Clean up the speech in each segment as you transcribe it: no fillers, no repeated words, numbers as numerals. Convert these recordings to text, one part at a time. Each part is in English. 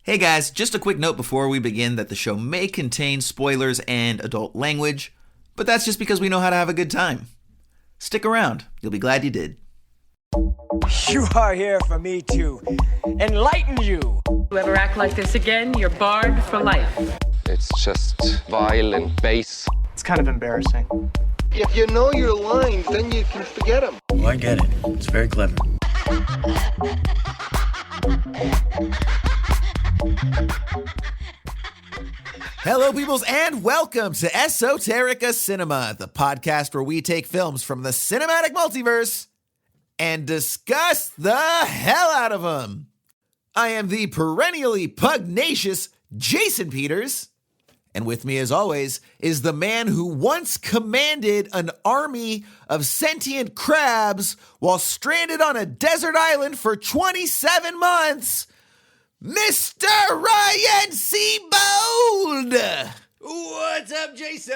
Hey guys, just a quick note before we begin that the show may contain spoilers and adult language, but that's just because we know how to have a good time. Stick around, you'll be glad you did. You are here for me to enlighten you. You ever act like this again, you're barred for life. It's just violent bass. It's kind of embarrassing. If you know your lines, then you can forget them. Oh, I get it. It's very clever. Hello, peoples, and welcome to Esoterica Cinema, the podcast where we take films from the cinematic multiverse and discuss the hell out of them. I am the perennially pugnacious Jason Peters, and with me, as always, is the man who once commanded an army of sentient crabs while stranded on a desert island for 27 months, Mr. Ryan Seabold! What's up, Jason?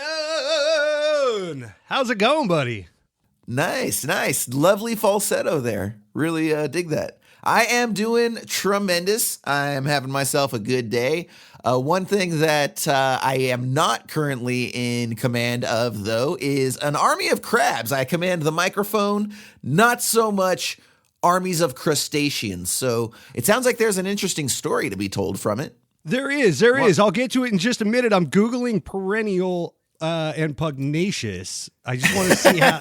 How's it going, buddy? Nice. Lovely falsetto there. Really dig that. I am doing tremendous. I am having myself a good day. One thing that I am not currently in command of, though, is an army of crabs. I command the microphone, not so much armies of crustaceans. So it sounds like there's an interesting story to be told from it. There is. I'll get to it in just a minute. I'm Googling perennial and pugnacious. I just want to see how.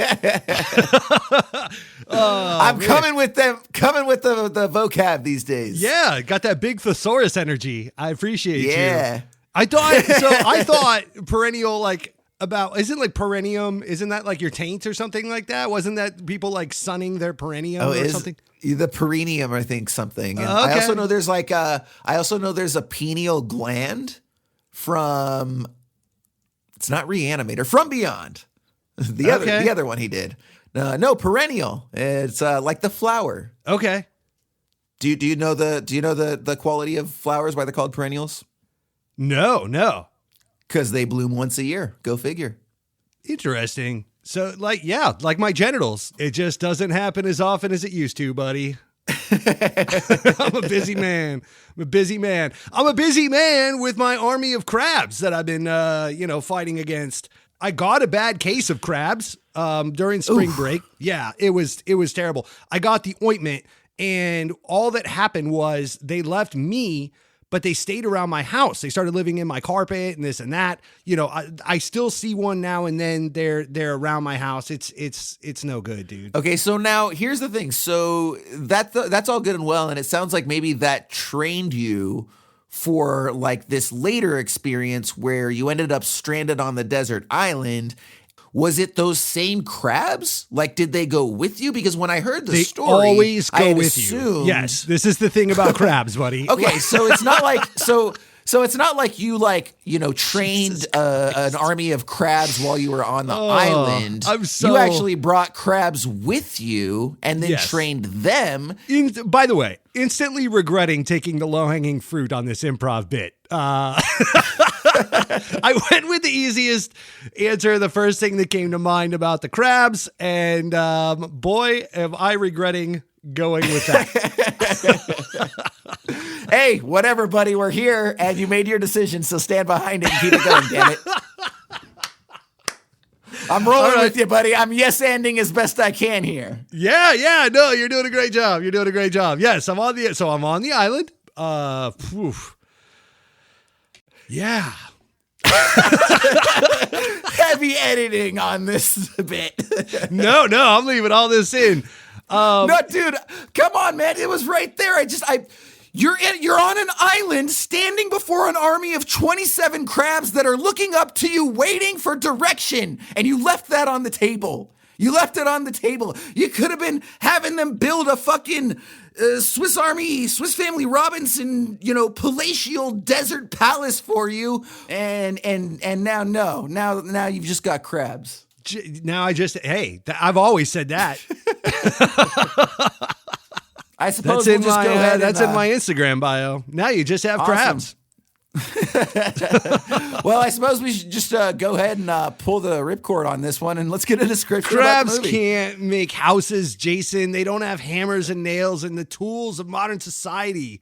I'm coming with the vocab these days. Yeah, got that big thesaurus energy. I appreciate you. Yeah. I thought perennial, like, isn't like perennium, isn't that like your taint or something like that? Wasn't that people like sunning their perineum or something? The perineum, I think, something. And Okay. I also know there's a pineal gland from, it's not Reanimator, From Beyond. The other one he did. No, perennial. It's like the flower. Okay. Do you know the quality of flowers, why they're called perennials? No. Because they bloom once a year. Go figure. Interesting. So, like my genitals. It just doesn't happen as often as it used to, buddy. I'm a busy man. I'm a busy man with my army of crabs that I've been, fighting against. I got a bad case of crabs during spring break. Yeah, it was terrible. I got the ointment, and all that happened was they left me, but they stayed around my house. They started living in my carpet and this and that. You know, I still see one now and then. They're around my house. It's no good, dude. Okay, so now here's the thing. So that's all good and well, and it sounds like maybe that trained you for like this later experience where you ended up stranded on the desert island. Was it those same crabs? Like, did they go with you? Because when I heard the story, always go with assumed... you. Yes, this is the thing about crabs, buddy. Okay, so it's not like so it's not like you trained an army of crabs while you were on the island. You actually brought crabs with you and then trained them. By the way, instantly regretting taking the low-hanging fruit on this improv bit. I went with the easiest answer, the first thing that came to mind about the crabs, and boy, am I regretting going with that. Hey, whatever, buddy, we're here, and you made your decision, so stand behind it and keep it going, damn it. I'm rolling with you, buddy. I'm yes-anding as best I can here. Yeah, no, you're doing a great job. Yes, I'm on the island. Yeah. Heavy editing on this bit. No, I'm leaving all this in. No, dude, come on, man. It was right there. You're on an island standing before an army of 27 crabs that are looking up to you, waiting for direction. And you left that on the table. You left it on the table. You could have been having them build a fucking Swiss Family Robinson, palatial desert palace for you. And now, no. Now you've just got crabs. Now I've always said that. I suppose that's in my Instagram bio. Now you just have crabs. Well, I suppose we should just go ahead and pull the ripcord on this one, and let's get a description. Crabs about the movie. Can't make houses, Jason. They don't have hammers and nails and the tools of modern society.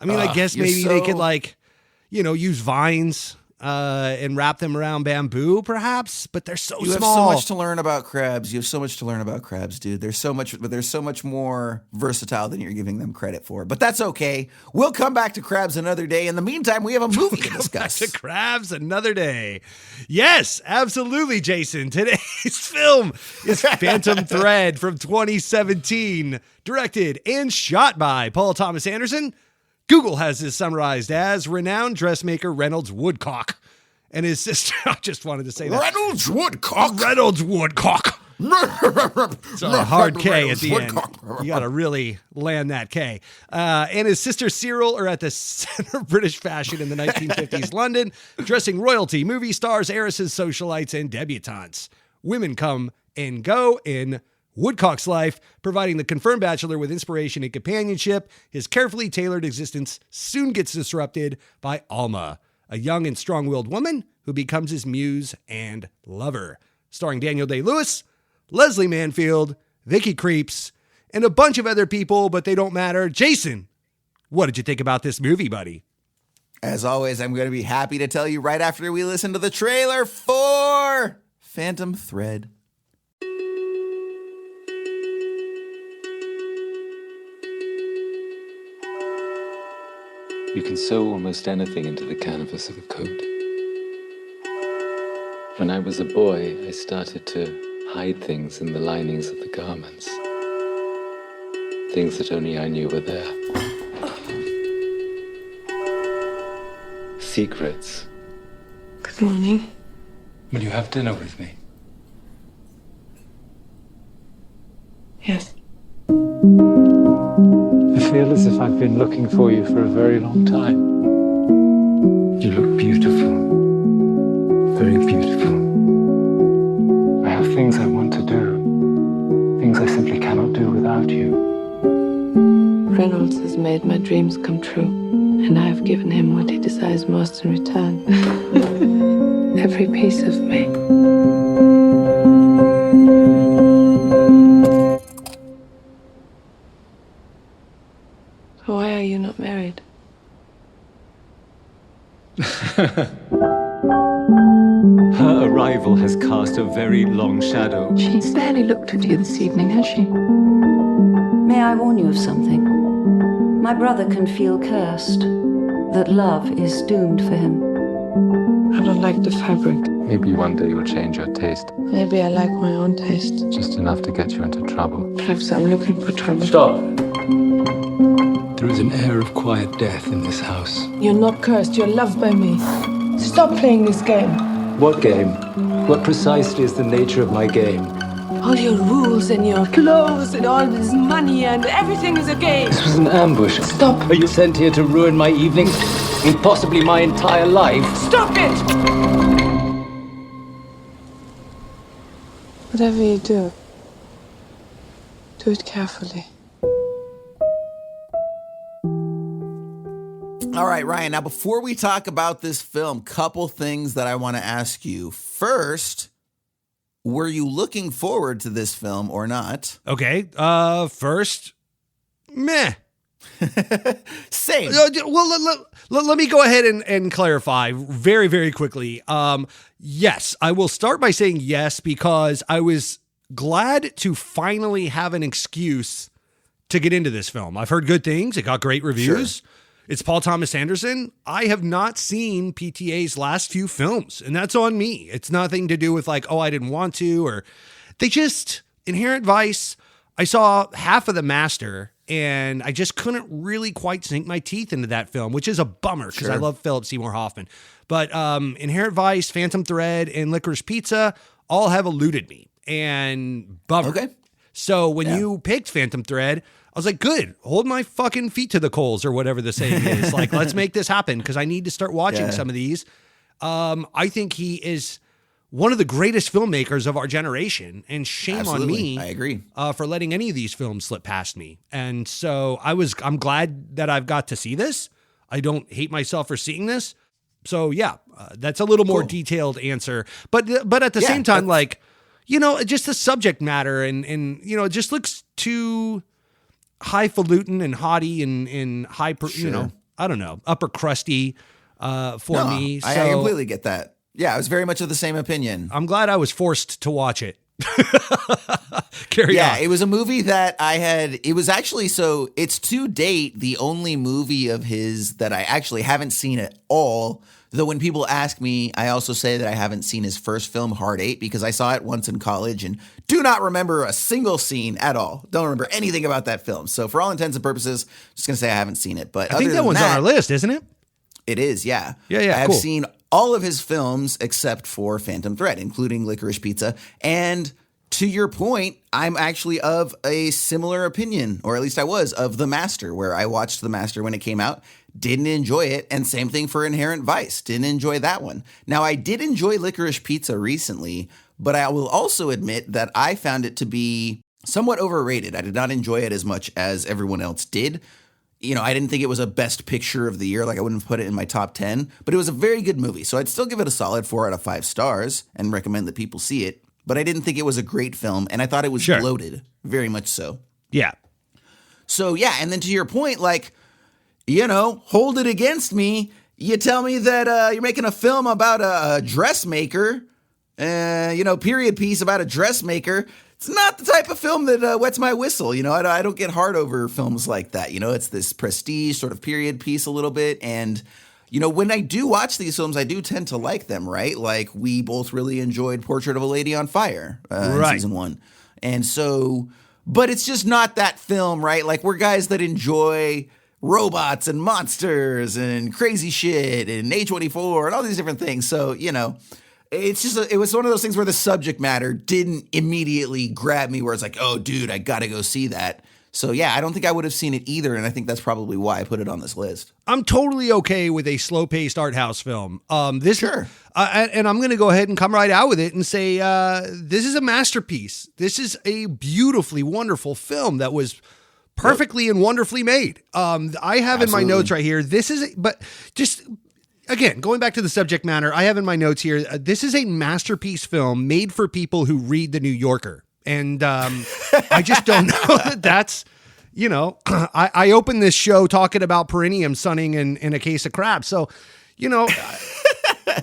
I mean, I guess maybe they could like, use vines and wrap them around bamboo, perhaps. But they're so small. You have so much to learn about crabs. You have so much to learn about crabs, dude. There's so much more versatile than you're giving them credit for. But that's okay. We'll come back to crabs another day. In the meantime, we have a movie to discuss. Back to crabs another day. Yes, absolutely, Jason. Today's film is Phantom Thread from 2017, directed and shot by Paul Thomas Anderson. Google has this summarized as renowned dressmaker Reynolds Woodcock and his sister. I just wanted to say that. Reynolds Woodcock. Reynolds Woodcock. It's a hard K at the end. You got to really land that K. And his sister Cyril are at the center of British fashion in the 1950s London, dressing royalty, movie stars, heiresses, socialites, and debutantes. Women come and go in Woodcock's life, providing the confirmed bachelor with inspiration and companionship. His carefully tailored existence soon gets disrupted by Alma, a young and strong-willed woman who becomes his muse and lover. Starring Daniel Day-Lewis, Leslie Manfield, Vicky Creeps, and a bunch of other people, but they don't matter. Jason, what did you think about this movie, buddy? As always, I'm going to be happy to tell you right after we listen to the trailer for Phantom Thread. You can sew almost anything into the canvas of a coat. When I was a boy, I started to hide things in the linings of the garments. Things that only I knew were there. Secrets. Good morning. Will you have dinner with me? Yes. I feel as if I've been looking for you for a very long time. You look beautiful. Very beautiful. I have things I want to do. Things I simply cannot do without you. Reynolds has made my dreams come true, and I have given him what he desires most in return. Every piece of me. Why are you not married? Her arrival has cast a very long shadow. She's barely looked at you this evening, has she? May I warn you of something? My brother can feel cursed, that love is doomed for him. I don't like the fabric. Maybe one day you'll change your taste. Maybe I like my own taste. Just enough to get you into trouble. Perhaps I'm looking for trouble. Stop! There is an air of quiet death in this house. You're not cursed, you're loved by me. Stop playing this game. What game? What precisely is the nature of my game? All your rules and your clothes and all this money and everything is a game. This was an ambush. Stop. Are you sent here to ruin my evening? And possibly my entire life? Stop it! Whatever you do it carefully. All right, Ryan, now before we talk about this film, couple things that I want to ask you. First, were you looking forward to this film or not? Okay. First, meh. Same. Well, let me go ahead and clarify very, very quickly. Yes, I will start by saying yes because I was glad to finally have an excuse to get into this film. I've heard good things. It got great reviews. Sure. It's Paul Thomas Anderson. I have not seen PTA's last few films, and that's on me. It's nothing to do with like, oh, I didn't want to, or they just, Inherent Vice, I saw half of The Master, and I just couldn't really quite sink my teeth into that film, which is a bummer because I love Philip Seymour Hoffman. But Inherent Vice, Phantom Thread, and Licorice Pizza all have eluded me, and bummer. Okay. So when you picked Phantom Thread, I was like, good, hold my fucking feet to the coals or whatever the saying is. Like, let's make this happen because I need to start watching some of these. I think he is one of the greatest filmmakers of our generation, and shame on me. I agree. For letting any of these films slip past me. And so I'm glad that I've got to see this. I don't hate myself for seeing this. So yeah, that's a little more detailed answer. But at the same time, like, you know, just the subject matter and you know, it just looks too highfalutin and haughty and high, you know, I don't know, upper crusty for me. So I completely get that. Yeah, I was very much of the same opinion. I'm glad I was forced to watch it. Carry on. It was a movie that it was actually, so it's to date the only movie of his that I actually haven't seen at all. Though when people ask me, I also say that I haven't seen his first film, Hard Eight, because I saw it once in college and do not remember a single scene at all. Don't remember anything about that film. So for all intents and purposes, I'm just going to say I haven't seen it. But I think that one's on our list, isn't it? It is, yeah. Yeah, I have cool. seen all of his films except for Phantom Thread, including Licorice Pizza. And to your point, I'm actually of a similar opinion, or at least I was, of The Master, where I watched The Master when it came out, didn't enjoy it, and same thing for Inherent Vice, didn't enjoy that one. Now, I did enjoy Licorice Pizza recently, but I will also admit that I found it to be somewhat overrated. I did not enjoy it as much as everyone else did. You know, I didn't think it was a best picture of the year. Like, I wouldn't put it in my top 10, but it was a very good movie. So I'd still give it a solid 4 out of 5 stars and recommend that people see it. But I didn't think it was a great film, and I thought it was bloated, very much so. Yeah. So, yeah, and then to your point, like, you know, hold it against me. You tell me that you're making a film about a dressmaker, period piece about a dressmaker. It's not the type of film that wets my whistle. You know, I don't get hard over films like that. You know, it's this prestige sort of period piece a little bit. And, you know, when I do watch these films, I do tend to like them, right? Like, we both really enjoyed Portrait of a Lady on Fire in season 1. And so, but it's just not that film, right? Like, we're guys that enjoy robots and monsters and crazy shit and A24 and all these different things. So, you know, it's just, it was one of those things where the subject matter didn't immediately grab me where it's like, oh, dude, I got to go see that. So, yeah, I don't think I would have seen it either. And I think that's probably why I put it on this list. I'm totally okay with a slow-paced art house film. Sure. And I'm going to go ahead and come right out with it and say this is a masterpiece. This is a beautifully wonderful film that was perfectly and wonderfully made. I have in my notes right here, but just again, going back to the subject matter, I have in my notes here, this is a masterpiece film made for people who read The New Yorker. And I just don't know that's, you know, I opened this show talking about perineum sunning in a case of crab. So, you know,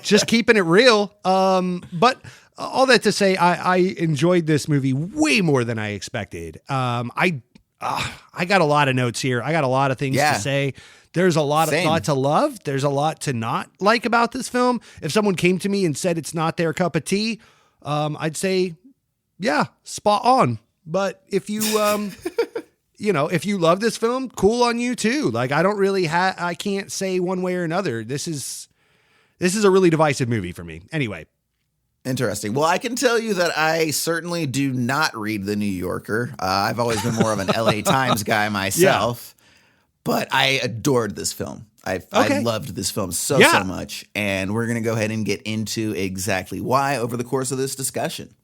just keeping it real. But all that to say, I enjoyed this movie way more than I expected. I got a lot of notes here. I got a lot of things to say. There's a lot to love. There's a lot to not like about this film. If someone came to me and said it's not their cup of tea, I'd say, yeah, spot on. But if you, you know, if you love this film, cool on you too. Like, I don't really I can't say one way or another. This is a really divisive movie for me. Anyway. Interesting. Well, I can tell you that I certainly do not read The New Yorker. I've always been more of an LA Times guy myself, but I adored this film. I loved this film so much, and we're going to go ahead and get into exactly why over the course of this discussion.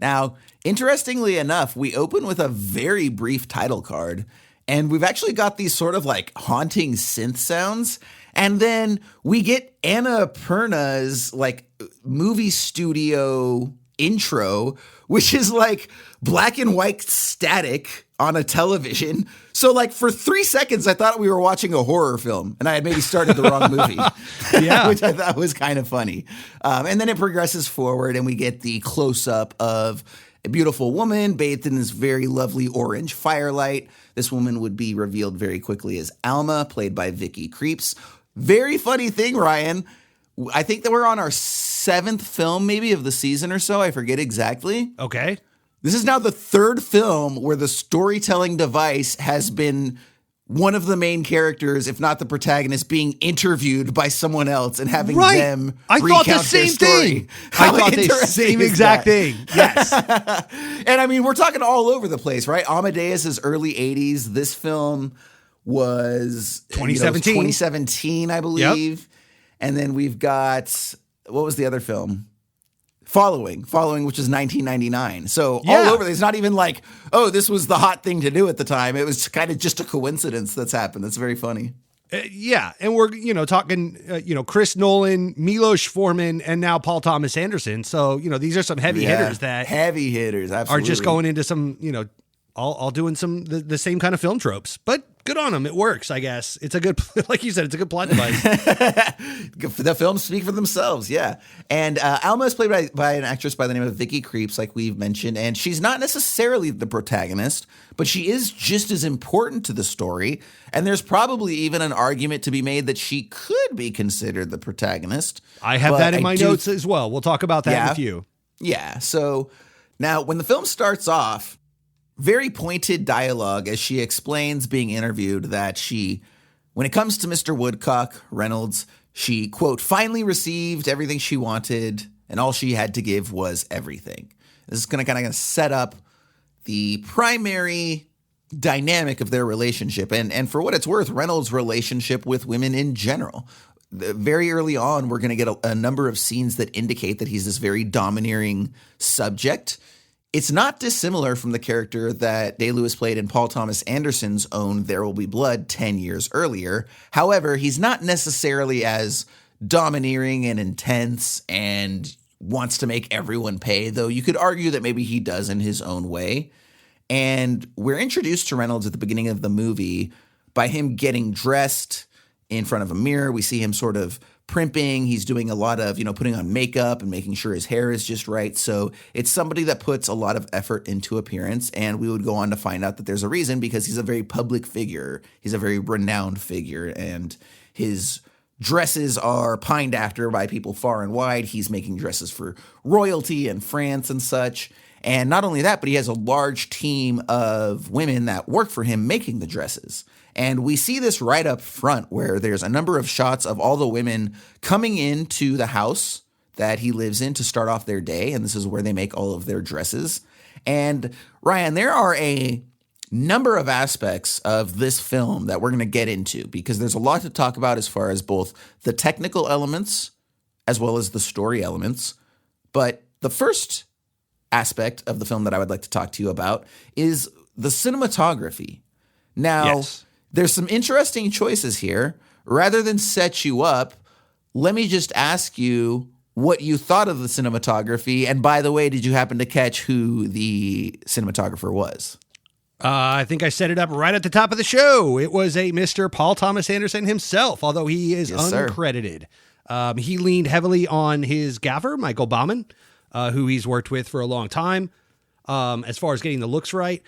Now, interestingly enough, we open with a very brief title card, and we've actually got these sort of like haunting synth sounds. And then we get Annapurna's like movie studio intro, which is like black and white static on a television. So like for 3 seconds, I thought we were watching a horror film and I had maybe started the wrong movie, which I thought was kind of funny. And then it progresses forward and we get the close up of a beautiful woman bathed in this very lovely orange firelight. This woman would be revealed very quickly as Alma, played by Vicky Creeps. Very funny thing, Ryan. I think that we're on our 7th film maybe of the season or so. I forget exactly. Okay. This is now the 3rd film where the storytelling device has been one of the main characters, if not the protagonist, being interviewed by someone else and having them recount their story. I thought the same exact thing. Yes. And I mean, we're talking all over the place, right? Amadeus is early 80s. This film was 2017. 2017, I believe. Yep. And then we've got, what was the other film? Following, which is 1999. So all over, it's not even like, oh, this was the hot thing to do at the time. It was kind of just a coincidence that's happened. That's very funny. And we're, talking, Chris Nolan, Milos Forman, and now Paul Thomas Anderson. So, these are some heavy hitters that absolutely are just going into some, all doing the same kind of film tropes, but good on them. It works, I guess. It's a good, like you said, it's a good plot device. The films speak for themselves, yeah. And Alma is played by an actress by the name of Vicky Krieps, like we've mentioned, and she's not necessarily the protagonist, but she is just as important to the story. And there's probably even an argument to be made that she could be considered the protagonist. I have that in my notes as well. We'll talk about that in a few. Yeah. So now when the film starts off, very pointed dialogue as she explains being interviewed that when it comes to Mr. Woodcock, Reynolds, she, quote, finally received everything she wanted and all she had to give was everything. This is going to kind of set up the primary dynamic of their relationship. And for what it's worth, Reynolds' relationship with women in general. Very early on, we're going to get a number of scenes that indicate that he's this very domineering subject. It's not dissimilar from the character that Day-Lewis played in Paul Thomas Anderson's own There Will Be Blood 10 years earlier. However, he's not necessarily as domineering and intense and wants to make everyone pay, though you could argue that maybe he does in his own way. And we're introduced to Reynolds at the beginning of the movie by him getting dressed in front of a mirror. We see him sort of primping. He's doing a lot of, putting on makeup and making sure his hair is just right. So it's somebody that puts a lot of effort into appearance. And we would go on to find out that there's a reason, because he's a very public figure. He's a very renowned figure, and his dresses are pined after by people far and wide. He's making dresses for royalty and France and such. And not only that, but he has a large team of women that work for him making the dresses. And we see this right up front, where there's a number of shots of all the women coming into the house that he lives in to start off their day. And this is where they make all of their dresses. And Ryan, there are a number of aspects of this film that we're going to get into, because there's a lot to talk about as far as both the technical elements as well as the story elements. But the first aspect of the film that I would like to talk to you about is the cinematography. Now, There's some interesting choices here. Rather than set you up, let me just ask you what you thought of the cinematography. And by the way, did you happen to catch who the cinematographer was? I think I set it up right at the top of the show. It was a Mr. Paul Thomas Anderson himself, although he is uncredited. He leaned heavily on his gaffer, Michael Bauman, who he's worked with for a long time, as far as getting the looks right.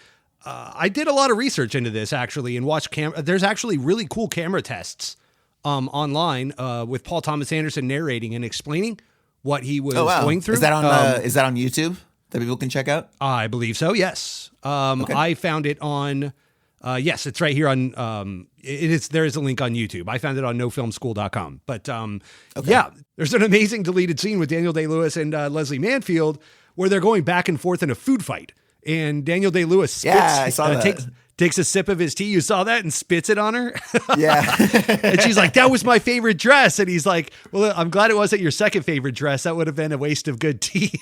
I did a lot of research into this, actually, and watched there's actually really cool camera tests online with Paul Thomas Anderson narrating and explaining what he was going through. Is that on YouTube that people can check out? I believe so, yes. Okay. I found it on, yes, it's right here on, there is a link on YouTube. I found it on nofilmschool.com. But yeah, there's an amazing deleted scene with Daniel Day-Lewis and Leslie Manfield where they're going back and forth in a food fight. And Daniel Day-Lewis spits, takes a sip of his tea. You saw that, and spits it on her. Yeah. And she's like, that was my favorite dress. And he's like, well, I'm glad it wasn't your second favorite dress. That would have been a waste of good tea.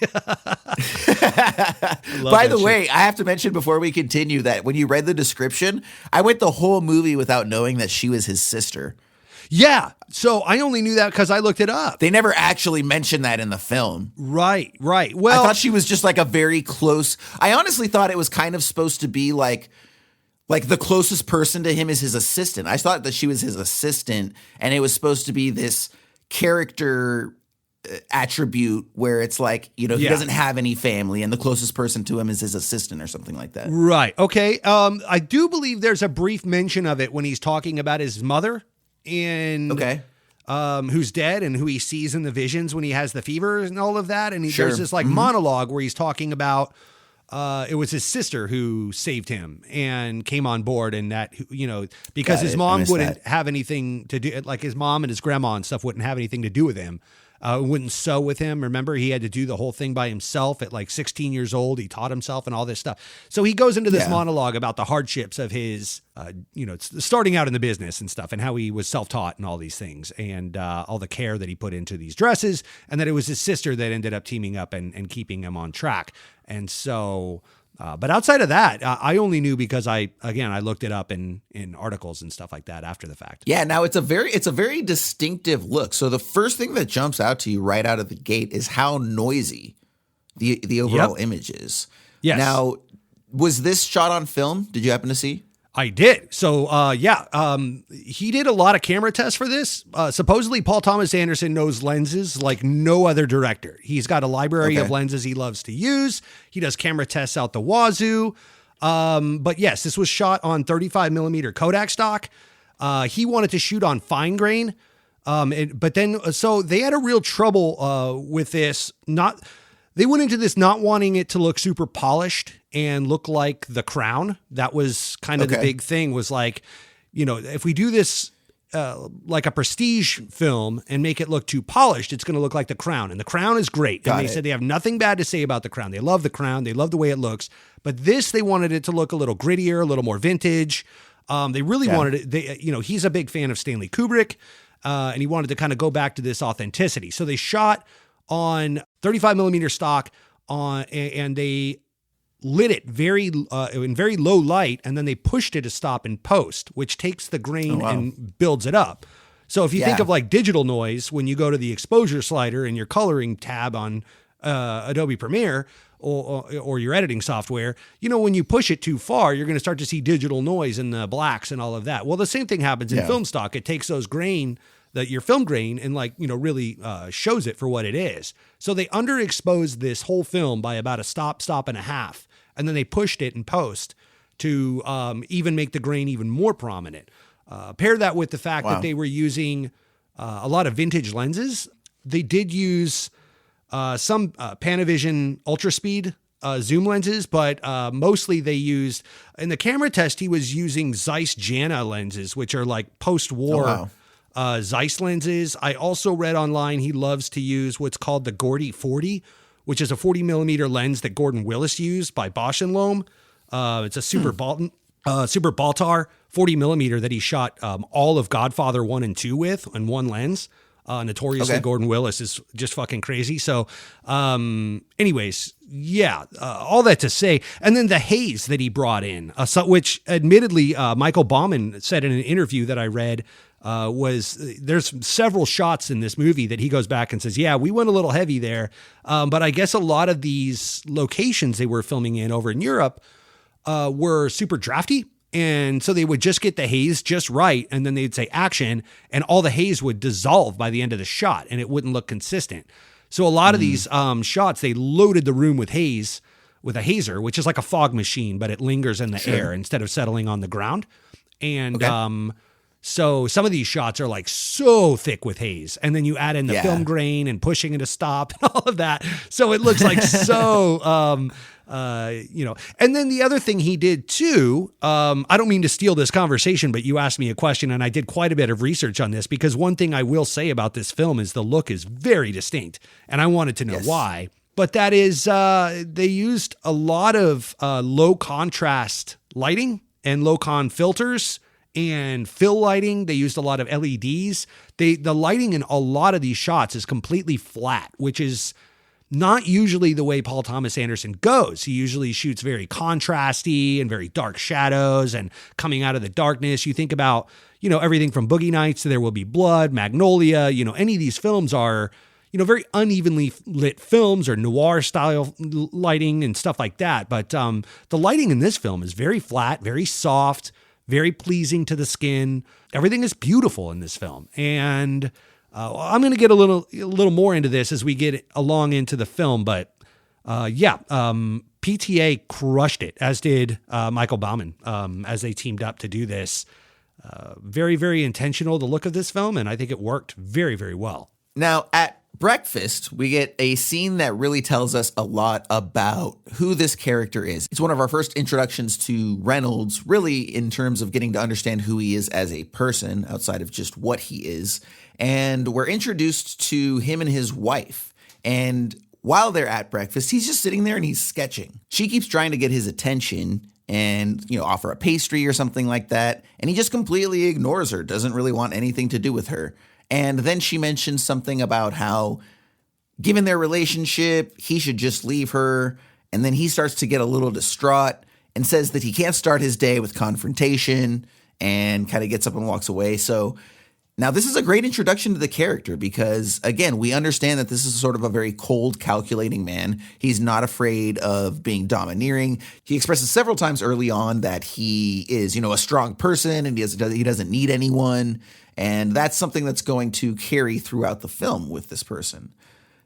By the way, I have to mention before we continue that when you read the description, I went the whole movie without knowing that she was his sister. Yeah. So I only knew that because I looked it up. They never actually mentioned that in the film. Right. Well, I thought she was just like a very close. I honestly thought it was kind of supposed to be like the closest person to him is his assistant. I thought that she was his assistant, and it was supposed to be this character attribute where it's like, he doesn't have any family and the closest person to him is his assistant or something like that. Right. Okay. I do believe there's a brief mention of it when he's talking about his mother. Who's dead and who he sees in the visions when he has the fever and all of that. And there's this monologue where he's talking about it was his sister who saved him and came on board, and that, because his mom wouldn't have anything to do, like his mom and his grandma and stuff wouldn't have anything to do with him. Wouldn't sew with him. Remember, he had to do the whole thing by himself at like 16 years old. He taught himself and all this stuff. So he goes into this monologue about the hardships of his, starting out in the business and stuff, and how he was self-taught and all these things, and all the care that he put into these dresses, and that it was his sister that ended up teaming up and keeping him on track. And so, but outside of that, I only knew because I looked it up in articles and stuff like that after the fact. Yeah, now it's a very distinctive look. So the first thing that jumps out to you right out of the gate is how noisy the overall image is. Yes. Now, Was this shot on film? Did you happen to see? I did. So, he did a lot of camera tests for this. Supposedly, Paul Thomas Anderson knows lenses like no other director. He's got a library of lenses he loves to use. He does camera tests out the wazoo. But yes, this was shot on 35 millimeter Kodak stock. He wanted to shoot on fine grain. So they had a real trouble with this. They went into this not wanting it to look super polished and look like The Crown. That was kind of the big thing, was like, if we do this like a prestige film and make it look too polished, it's going to look like The Crown. And The Crown is great. And they said they have nothing bad to say about The Crown. They love The Crown. They love the way it looks. But this, they wanted it to look a little grittier, a little more vintage. They really wanted it. He's a big fan of Stanley Kubrick, and he wanted to kind of go back to this authenticity. So they shot on 35 millimeter stock and they lit it in very low light, and then they pushed it to stop in post, which takes the grain and builds it up. So if you think of like digital noise, when you go to the exposure slider in your coloring tab on Adobe Premiere or your editing software, when you push it too far, you're going to start to see digital noise in the blacks and all of that. Well, the same thing happens in film stock. It takes those grain, your film grain, and really shows it for what it is. So they underexposed this whole film by about a stop and a half. And then they pushed it in post to even make the grain even more prominent. Pair that with the fact that they were using a lot of vintage lenses. They did use some Panavision Ultra Speed zoom lenses, but mostly they used, in the camera test, he was using Zeiss Jana lenses, which are like post-war Zeiss lenses. I also read online he loves to use what's called the Gordy 40, which is a 40 millimeter lens that Gordon Willis used by Bosch and Lohm. It's a Super Baltar 40 millimeter that he shot all of Godfather 1 and 2 with in one lens. Notoriously, Gordon Willis is just fucking crazy. So anyways, all that to say. And then the haze that he brought in, which admittedly Michael Bauman said in an interview that I read, there's several shots in this movie that he goes back and says, we went a little heavy there. But I guess a lot of these locations they were filming in over in Europe were super drafty. And so they would just get the haze just right. And then they'd say action, and all the haze would dissolve by the end of the shot and it wouldn't look consistent. So a lot of these shots, they loaded the room with haze, with a hazer, which is like a fog machine, but it lingers in the air instead of settling on the ground. And, so some of these shots are like so thick with haze, and then you add in the film grain and pushing it to stop and all of that. So it looks like so, and then the other thing he did too, I don't mean to steal this conversation, but you asked me a question and I did quite a bit of research on this, because one thing I will say about this film is the look is very distinct, and I wanted to know why. But that is, they used a lot of low contrast lighting and low con filters and fill lighting. They used a lot of LEDs. The lighting in a lot of these shots is completely flat, which is not usually the way Paul Thomas Anderson goes. He usually shoots very contrasty and very dark shadows and coming out of the darkness. You think about, everything from Boogie Nights to There Will Be Blood, Magnolia, any of these films are, very unevenly lit films or noir style lighting and stuff like that. But the lighting in this film is very flat, very soft, very pleasing to the skin. Everything is beautiful in this film. And I'm going to get a little more into this as we get along into the film. But PTA crushed it, as did Michael Bauman, as they teamed up to do this. Very, very intentional, the look of this film. And I think it worked very, very well. Now, at breakfast, we get a scene that really tells us a lot about who this character is. It's one of our first introductions to Reynolds, really in terms of getting to understand who he is as a person outside of just what he is. And we're introduced to him and his wife. And while they're at breakfast, he's just sitting there and he's sketching. She keeps trying to get his attention and, offer a pastry or something like that. And he just completely ignores her, doesn't really want anything to do with her. And then she mentions something about how, given their relationship, he should just leave her. And then he starts to get a little distraught and says that he can't start his day with confrontation and kind of gets up and walks away. So Now, this is a great introduction to the character because, again, we understand that this is sort of a very cold, calculating man. He's not afraid of being domineering. He expresses several times early on that he is, a strong person and he doesn't need anyone. And that's something that's going to carry throughout the film with this person.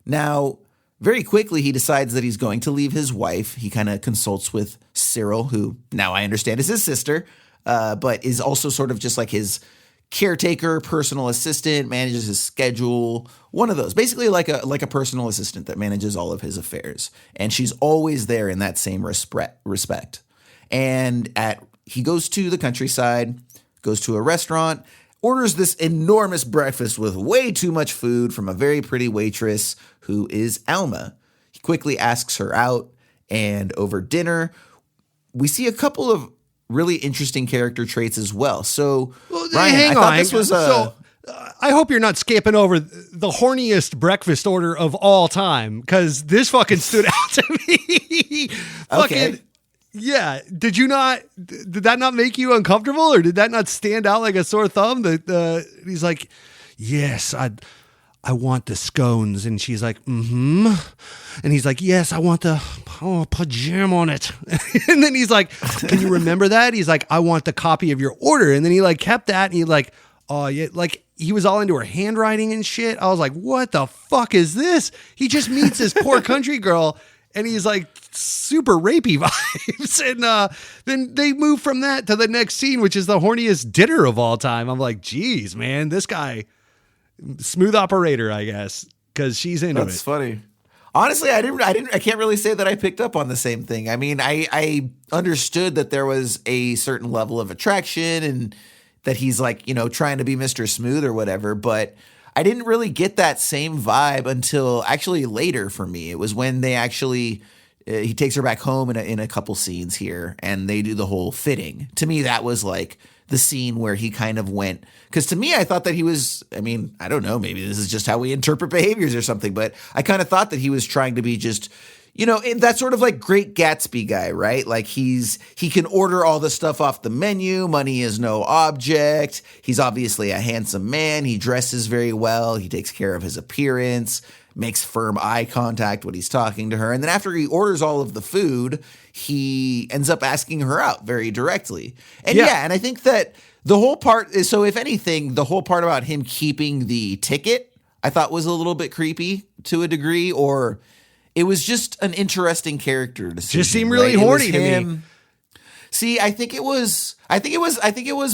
Now, very quickly, he decides that he's going to leave his wife. He kind of consults with Cyril, who now I understand is his sister, but is also sort of just like his caretaker, personal assistant, manages his schedule, one of those, basically like a personal assistant that manages all of his affairs. And she's always there in that same respect. And he goes to the countryside, goes to a restaurant, orders this enormous breakfast with way too much food from a very pretty waitress who is Alma. He quickly asks her out, and over dinner, we see a couple of really interesting character traits as well. So, Ryan, hang I thought on. this was I hope you're not skipping over the horniest breakfast order of all time, because this fucking stood out to me. Okay. Yeah. Did that not make you uncomfortable, or did that not stand out like a sore thumb? He's like, yes, I want the scones. And she's like, mm-hmm. And he's like, yes, I want put jam on it. And then he's like, can you remember that? He's like, I want the copy of your order. And then he like kept that, and he like, oh yeah, like he was all into her handwriting and shit. I was like, what the fuck is this? He just meets this poor country girl, and he's like super rapey vibes. And then they move from that to the next scene, which is the horniest dinner of all time. I'm like, geez, man, this guy, smooth operator, I guess, because she's into it. That's funny. Honestly, I can't really say that I picked up on the same thing. I mean, I understood that there was a certain level of attraction and that he's like, trying to be Mr. Smooth or whatever, but I didn't really get that same vibe until actually later for me. It was when they actually, he takes her back home in a couple scenes here, and they do the whole fitting. To me, that was like the scene where he kind of went, because to me, I thought that he was, I mean, I don't know, maybe this is just how we interpret behaviors or something, but I kind of thought that he was trying to be just, that sort of like Great Gatsby guy, right? Like he can order all the stuff off the menu. Money is no object. He's obviously a handsome man. He dresses very well. He takes care of his appearance, makes firm eye contact when he's talking to her. And then after he orders all of the food, he ends up asking her out very directly. And and I think that the whole part is, so if anything, the whole part about him keeping the ticket, I thought was a little bit creepy to a degree, or it was just an interesting character decision. Just seemed really horny to me. See, I think it was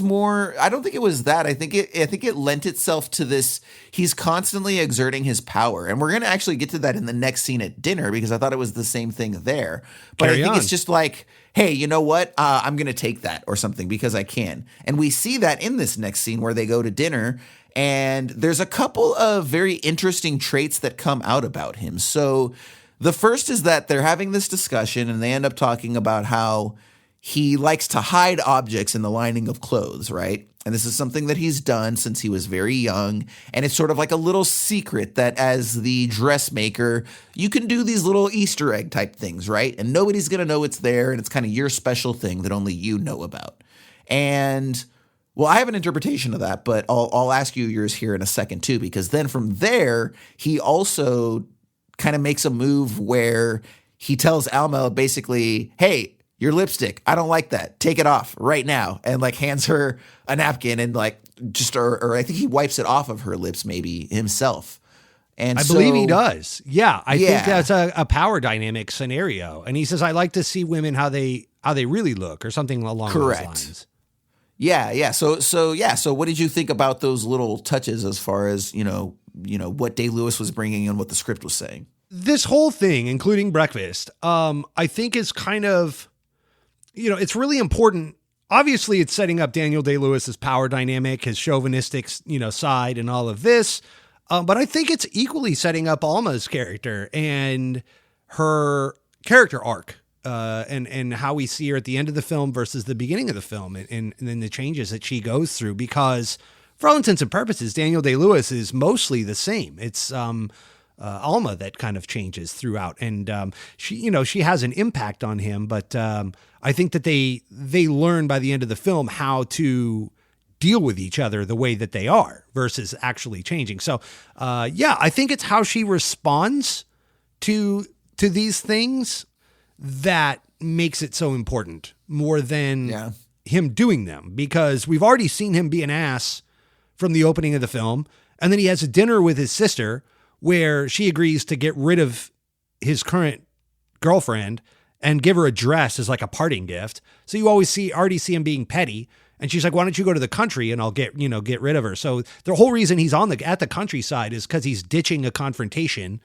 more, I don't think it was that. I think it lent itself to this. He's constantly exerting his power. And we're going to actually get to that in the next scene at dinner, because I thought it was the same thing there. But I think it's just like, hey, you know what? I'm going to take that or something because I can. And we see that in this next scene where they go to dinner, and there's a couple of very interesting traits that come out about him. So the first is that they're having this discussion, and they end up talking about how he likes to hide objects in the lining of clothes, right? And this is something that he's done since he was very young. And it's sort of like a little secret that as the dressmaker, you can do these little Easter egg type things, right? And nobody's going to know it's there. And it's kind of your special thing that only you know about. And well, I have an interpretation of that, but I'll ask you yours here in a second too, because then from there, he also kind of makes a move where he tells Alma basically, hey, your lipstick, I don't like that. Take it off right now. And like hands her a napkin and like just, or I think he wipes it off of her lips maybe himself. And I believe he does. Yeah. I think that's a power dynamic scenario. And he says, I like to see women how they really look, or something along those lines. Yeah. So what did you think about those little touches as far as, what Day-Lewis was bringing and what the script was saying? This whole thing, including breakfast, I think is kind of, it's really important. Obviously, it's setting up Daniel Day-Lewis's power dynamic, his chauvinistic, side and all of this. But I think it's equally setting up Alma's character and her character arc, and how we see her at the end of the film versus the beginning of the film, and then the changes that she goes through, because for all intents and purposes, Daniel Day-Lewis is mostly the same. It's Alma that kind of changes throughout, and she has an impact on him. But I think that they learn by the end of the film how to deal with each other the way that they are versus actually changing. So, I think it's how she responds to these things that makes it so important more than him doing them, because we've already seen him be an ass from the opening of the film. And then he has a dinner with his sister where she agrees to get rid of his current girlfriend and give her a dress as like a parting gift. So you already see him being petty. And she's like, why don't you go to the country and I'll get rid of her. So the whole reason he's at the countryside is because he's ditching a confrontation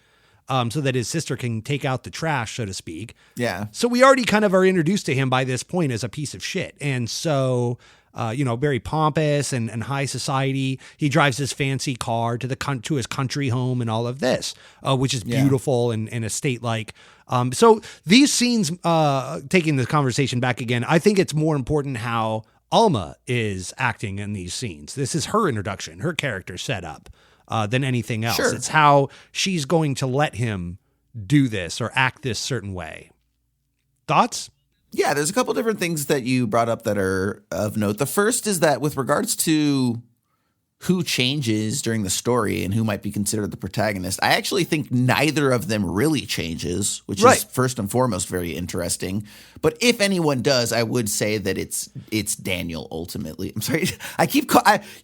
so that his sister can take out the trash, so to speak. Yeah. So we already kind of are introduced to him by this point as a piece of shit. And so, very pompous and high society. He drives this fancy car to his country home and all of this, which is beautiful and estate-like. So these scenes, taking the conversation back again, I think it's more important how Alma is acting in these scenes. This is her introduction, her character set up than anything else. Sure. It's how she's going to let him do this or act this certain way. Thoughts? Yeah, there's a couple different things that you brought up that are of note. The first is that with regards to who changes during the story and who might be considered the protagonist, I actually think neither of them really changes, which is first and foremost very interesting. But if anyone does, I would say that it's Daniel ultimately. I'm sorry,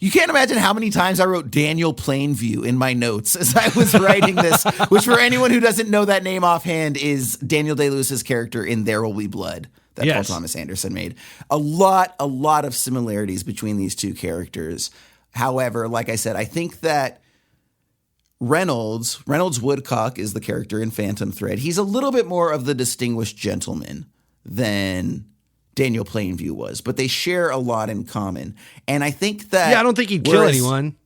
you can't imagine how many times I wrote Daniel Plainview in my notes as I was writing this, which for anyone who doesn't know that name offhand is Daniel Day-Lewis's character in There Will Be Blood that Paul Thomas Anderson made. A lot of similarities between these two characters. However, like I said, I think that Reynolds Woodcock is the character in Phantom Thread. He's a little bit more of the distinguished gentleman than Daniel Plainview was, but they share a lot in common. And I think that... Yeah, I don't think he'd kill anyone.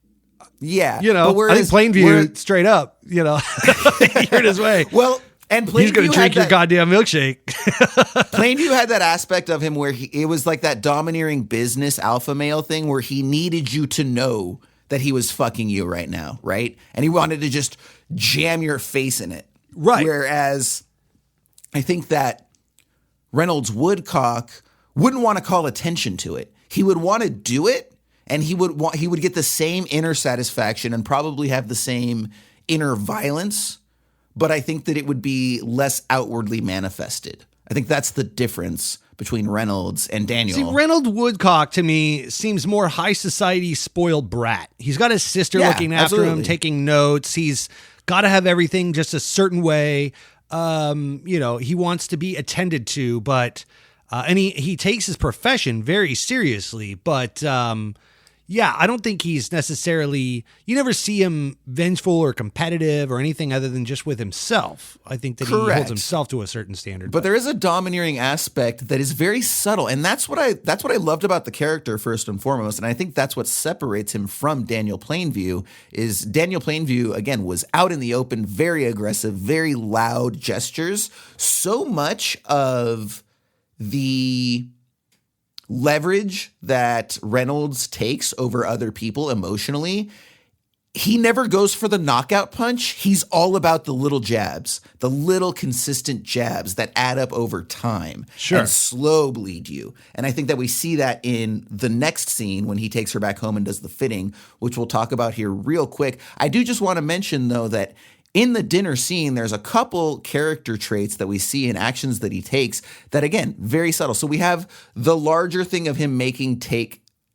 Yeah. I think Plainview straight up, he heard his way. Well... And he's going to drink your goddamn milkshake. Plainview had that aspect of him where it was like that domineering business alpha male thing where he needed you to know that he was fucking you right now, right? And he wanted to just jam your face in it. Right. Whereas I think that Reynolds Woodcock wouldn't want to call attention to it. He would want to do it, and he would get the same inner satisfaction and probably have the same inner violence, but I think that it would be less outwardly manifested. I think that's the difference between Reynolds and Daniel. See, Reynolds Woodcock to me seems more high society spoiled brat. He's got his sister looking after him, taking notes. He's got to have everything just a certain way. He wants to be attended to, but and he takes his profession very seriously, but I don't think he's necessarily, you never see him vengeful or competitive or anything other than just with himself. I think that he holds himself to a certain standard. But there is a domineering aspect that is very subtle. And that's what I loved about the character first and foremost. And I think that's what separates him from Daniel Plainview is Daniel Plainview, again, was out in the open, very aggressive, very loud gestures. So much of the leverage that Reynolds takes over other people emotionally, he never goes for the knockout punch. He's all about the little jabs, the little consistent jabs that add up over time and slow bleed you. And I think that we see that in the next scene when he takes her back home and does the fitting, which we'll talk about here real quick. I do just want to mention, though, that in the dinner scene, there's a couple character traits that we see in actions that he takes that, again, very subtle. So we have the larger thing of him making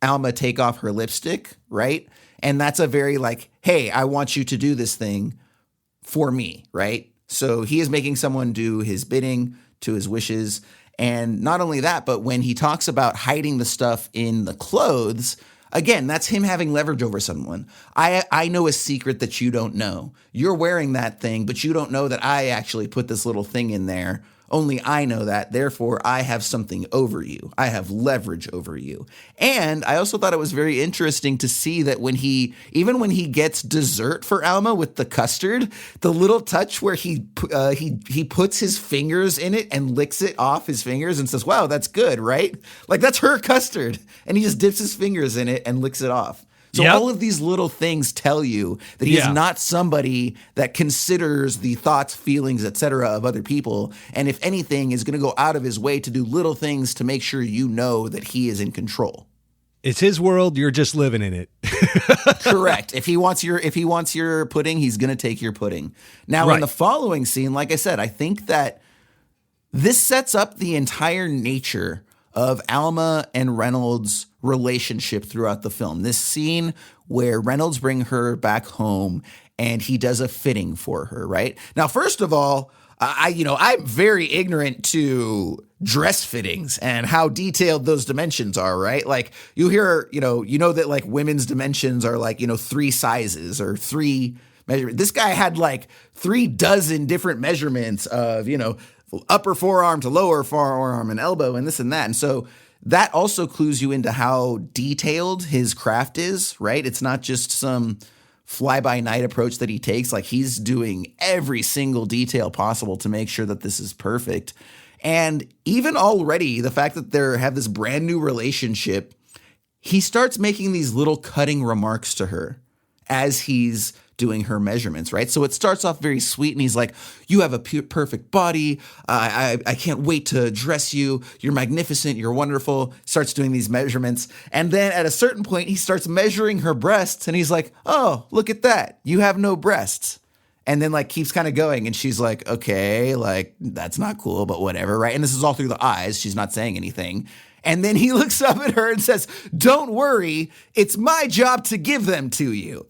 Alma take off her lipstick, right? And that's a very like, hey, I want you to do this thing for me, right? So he is making someone do his bidding to his wishes. And not only that, but when he talks about hiding the stuff in the clothes, again, that's him having leverage over someone. I know a secret that you don't know. You're wearing that thing, but you don't know that I actually put this little thing in there. Only I know that. Therefore, I have something over you. I have leverage over you. And I also thought it was very interesting to see that even when he gets dessert for Alma with the custard, the little touch where he puts his fingers in it and licks it off his fingers and says, wow, that's good, right? Like that's her custard. And he just dips his fingers in it and licks it off. So all of these little things tell you that he is not somebody that considers the thoughts, feelings, etc. of other people. And if anything, is going to go out of his way to do little things to make sure you know that he is in control. It's his world. You're just living in it. Correct. If he wants your pudding, he's going to take your pudding. Now, in the following scene, like I said, I think that this sets up the entire nature of Alma and Reynolds' relationship throughout the film. This scene where Reynolds brings her back home and he does a fitting for her, right? Now, first of all, I'm very ignorant to dress fittings and how detailed those dimensions are, right? Like you hear, that like women's dimensions are like, 3 sizes or 3 measurements. This guy had like 36 different measurements of, upper forearm to lower forearm and elbow and this and that. And so that also clues you into how detailed his craft is, right? It's not just some fly-by-night approach that he takes. Like he's doing every single detail possible to make sure that this is perfect. And even already, the fact that they have this brand new relationship, he starts making these little cutting remarks to her as he's doing her measurements, right? So it starts off very sweet and he's like, you have a perfect body. I can't wait to dress you. You're magnificent. You're wonderful. Starts doing these measurements. And then at a certain point, he starts measuring her breasts and he's like, oh, look at that. You have no breasts. And then like keeps kind of going. And she's like, okay, like that's not cool, but whatever, right? And this is all through the eyes. She's not saying anything. And then he looks up at her and says, don't worry. It's my job to give them to you.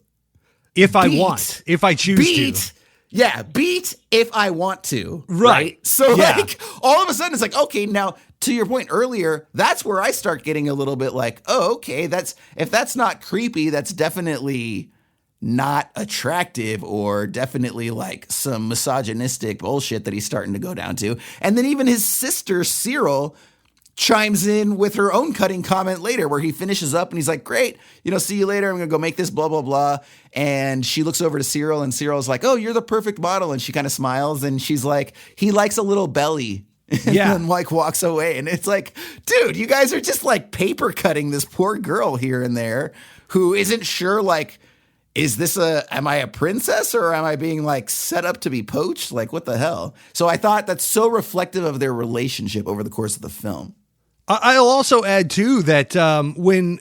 If I want, if I choose to. Yeah, beat if I want to. Right. So like all of a sudden it's like, okay, now to your point earlier, that's where I start getting a little bit like, oh, okay, if that's not creepy, that's definitely not attractive or definitely like some misogynistic bullshit that he's starting to go down to. And then even his sister, Cyril, chimes in with her own cutting comment later where he finishes up and he's like, great, see you later. I'm going to go make this blah, blah, blah. And she looks over to Cyril and Cyril's like, oh, you're the perfect model. And she kind of smiles and she's like, he likes a little belly. And then like walks away. And it's like, dude, you guys are just like paper cutting this poor girl here and there who isn't sure, like, am I a princess or am I being like set up to be poached? Like, what the hell? So I thought that's so reflective of their relationship over the course of the film. I'll also add, too, that when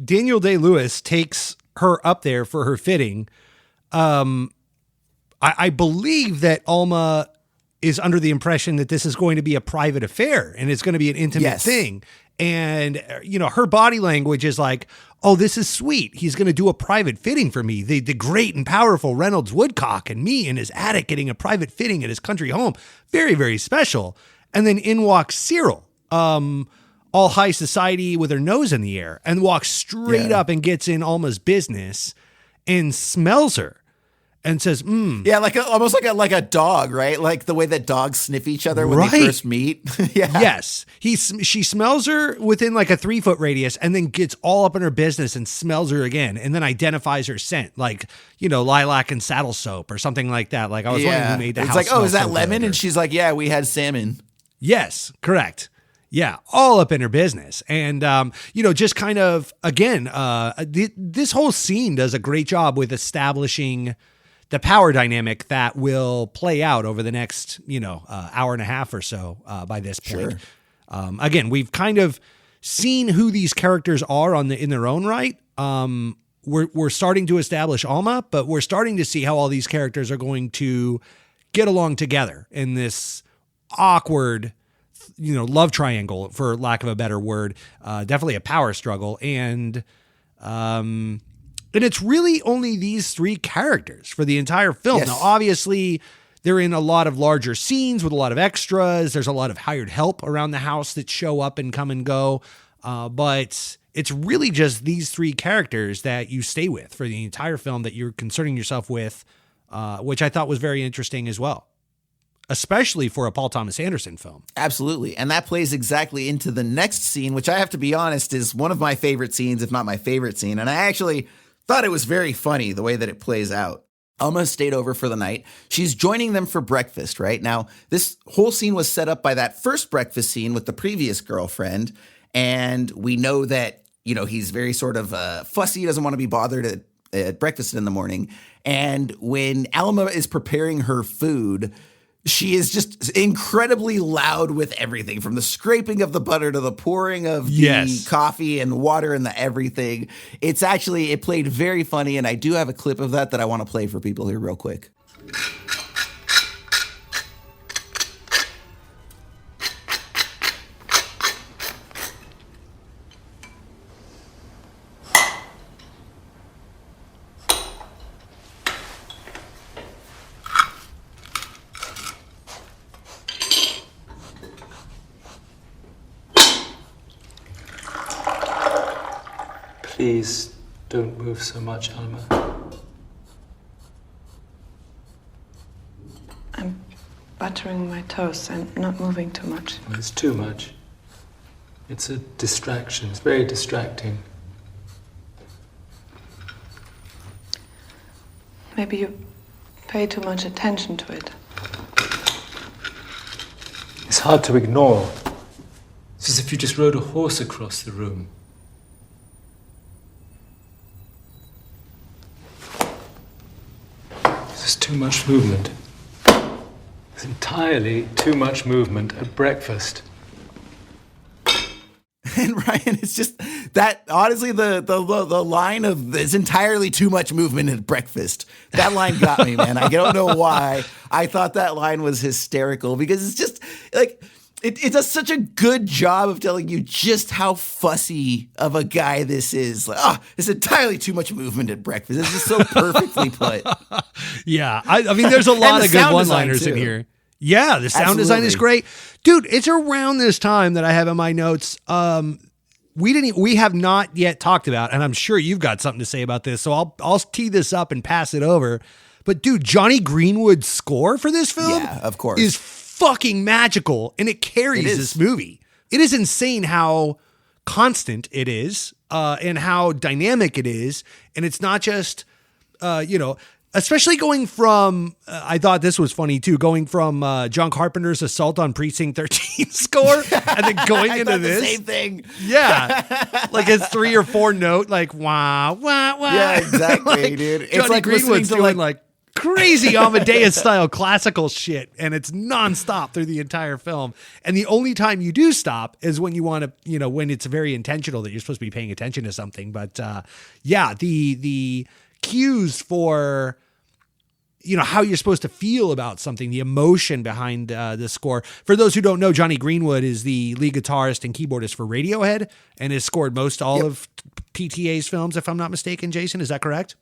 Daniel Day-Lewis takes her up there for her fitting, I believe that Alma is under the impression that this is going to be a private affair and it's going to be an intimate thing. And, her body language is like, oh, this is sweet. He's going to do a private fitting for me. The great and powerful Reynolds Woodcock and me in his attic getting a private fitting at his country home. Very, very special. And then in walks Cyril. All high society with her nose in the air and walks straight up and gets in Alma's business and smells her and says, Yeah, almost like a dog, right? Like the way that dogs sniff each other when they first meet. Yes. She smells her within like a 3-foot radius and then gets all up in her business and smells her again and then identifies her scent, like, lilac and saddle soap or something like that. Like I was wondering who made the house. It's like, oh, is that so lemon? good. And she's like, yeah, we had salmon. Yes, correct. Yeah, all up in her business. And, just kind of, again, this whole scene does a great job with establishing the power dynamic that will play out over the next, hour and a half or so by this point. Sure. Again, we've kind of seen who these characters are in their own right. We're starting to establish Alma, but we're starting to see how all these characters are going to get along together in this awkward love triangle, for lack of a better word, definitely a power struggle. And it's really only these 3 characters for the entire film. Yes. Now, obviously, they're in a lot of larger scenes with a lot of extras. There's a lot of hired help around the house that show up and come and go. But it's really just these 3 characters that you stay with for the entire film that you're concerning yourself with, which I thought was very interesting as well. Especially for a Paul Thomas Anderson film. Absolutely. And that plays exactly into the next scene, which I have to be honest is one of my favorite scenes, if not my favorite scene. And I actually thought it was very funny the way that it plays out. Alma stayed over for the night. She's joining them for breakfast, right? Now, this whole scene was set up by that first breakfast scene with the previous girlfriend. And we know that, he's very sort of fussy, doesn't want to be bothered at breakfast in the morning. And when Alma is preparing her food, She is just incredibly loud with everything, from the scraping of the butter to the pouring of the coffee and water and the everything. It played very funny, and I do have a clip of that I want to play for people here real quick. Please don't move so much, Alma. I'm buttering my toast. I'm not moving too much. Well, it's too much. It's a distraction. It's very distracting. Maybe you pay too much attention to it. It's hard to ignore. It's as if you just rode a horse across the room. There's too much movement. There's entirely too much movement at breakfast. And Ryan, it's just that, honestly, the line of "there's entirely too much movement at breakfast." That line got me, man. I don't know why. I thought that line was hysterical because it's just like it does such a good job of telling you just how fussy of a guy this is. Like, there's entirely too much movement at breakfast. This is so perfectly put. Yeah, I mean, there's a lot of good one-liners in here. Yeah, the sound design is great. Dude, it's around this time that I have in my notes. We have not yet talked about, and I'm sure you've got something to say about this, so I'll tee this up and pass it over. But dude, Johnny Greenwood's score for this film, yeah, of course, is fucking magical, and it carries this movie. It is insane how constant it is, and how dynamic it is, and it's not just especially going from, I thought this was funny too, going from John Carpenter's Assault on Precinct 13 score and then going into this. The same thing. Yeah. Like a 3 or 4 note, like, wah, wah, wah. Yeah, exactly, like, dude. It's Johnny like Greenwood's doing like crazy Amadeus style classical shit, and it's nonstop through the entire film. And the only time you do stop is when you want to, when it's very intentional that you're supposed to be paying attention to something. But the cues for how you're supposed to feel about something, the emotion behind the score. For those who don't know, Johnny Greenwood is the lead guitarist and keyboardist for Radiohead and has scored most all of PTA's films, if I'm not mistaken. Jason, is that correct?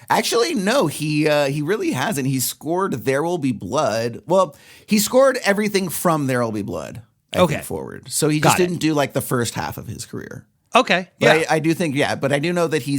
Actually, no, he really hasn't. He scored There Will Be Blood. Well, he scored everything from There Will Be Blood, I think, forward. So he just didn't do like the first half of his career. Okay. But I do think, but I do know that he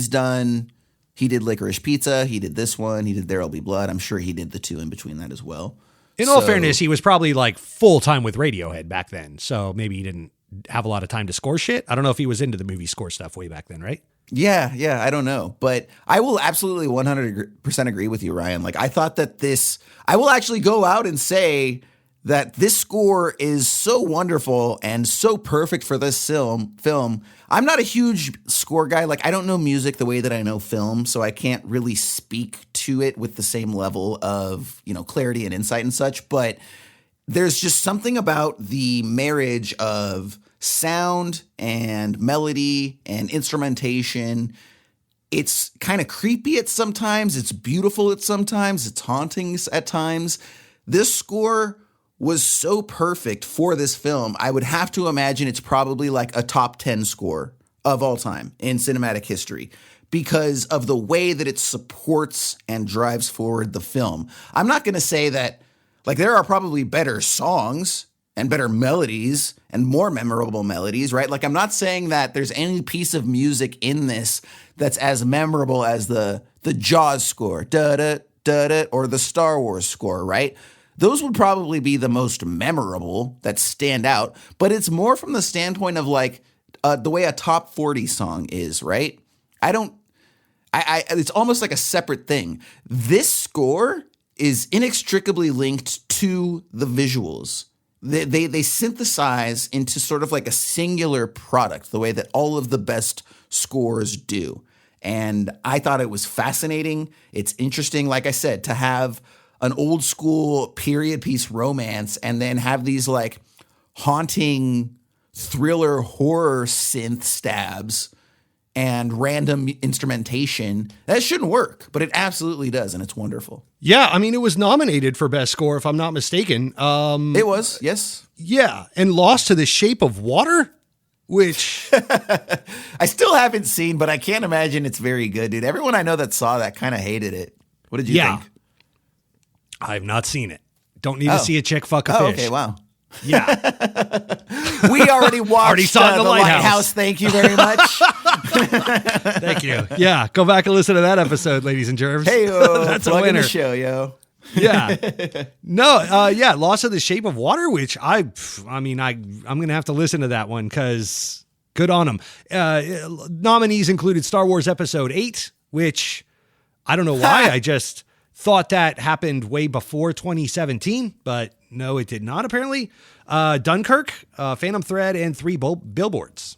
did Licorice Pizza, he did this one, he did There Will Be Blood. I'm sure he did the 2 in between that as well. In all fairness, he was probably like full time with Radiohead back then. So maybe he didn't have a lot of time to score shit. I don't know if he was into the movie score stuff way back then, right? Yeah, I don't know. But I will absolutely 100% agree with you, Ryan. Like, I thought that I will actually go out and say that this score is so wonderful and so perfect for this film. I'm not a huge score guy. Like, I don't know music the way that I know film, so I can't really speak to it with the same level of, clarity and insight and such. But there's just something about the marriage of sound and melody and instrumentation. It's kind of creepy at sometimes. It's beautiful at sometimes. It's haunting at times. This score was so perfect for this film. I would have to imagine it's probably like a top 10 score of all time in cinematic history because of the way that it supports and drives forward the film. I'm not going to say that, like, there are probably better songs and better melodies and more memorable melodies, right? Like, I'm not saying that there's any piece of music in this that's as memorable as the Jaws score, da-da-da-da, or the Star Wars score, right? Those would probably be the most memorable that stand out, but it's more from the standpoint of like the way a top 40 song is, right? It's almost like a separate thing. This score is inextricably linked to the visuals. They synthesize into sort of like a singular product, the way that all of the best scores do. And I thought it was fascinating. It's interesting, like I said, to have an old school period piece romance and then have these like haunting thriller horror synth stabs and random instrumentation. That shouldn't work, but it absolutely does, and it's wonderful. Yeah, I mean, it was nominated for Best Score, if I'm not mistaken. It was, yes. Yeah, and lost to The Shape of Water, which I still haven't seen, but I can't imagine it's very good, dude. Everyone I know that saw that kind of hated it. What did you think? I've not seen it. Don't need to see a chick fuck a fish. Okay, wow. Yeah. We already watched saw it in the Lighthouse. Thank you very much. Thank you. Yeah, go back and listen to that episode, ladies and germs. Hey, that's a winner. The show, yo. Yeah. No, Lost of the Shape of Water, which I'm going to have to listen to that one because good on them. Nominees included Star Wars Episode 8, which I don't know why. I just thought that happened way before 2017, but no, it did not, apparently. Dunkirk, Phantom Thread, and 3 Billboards.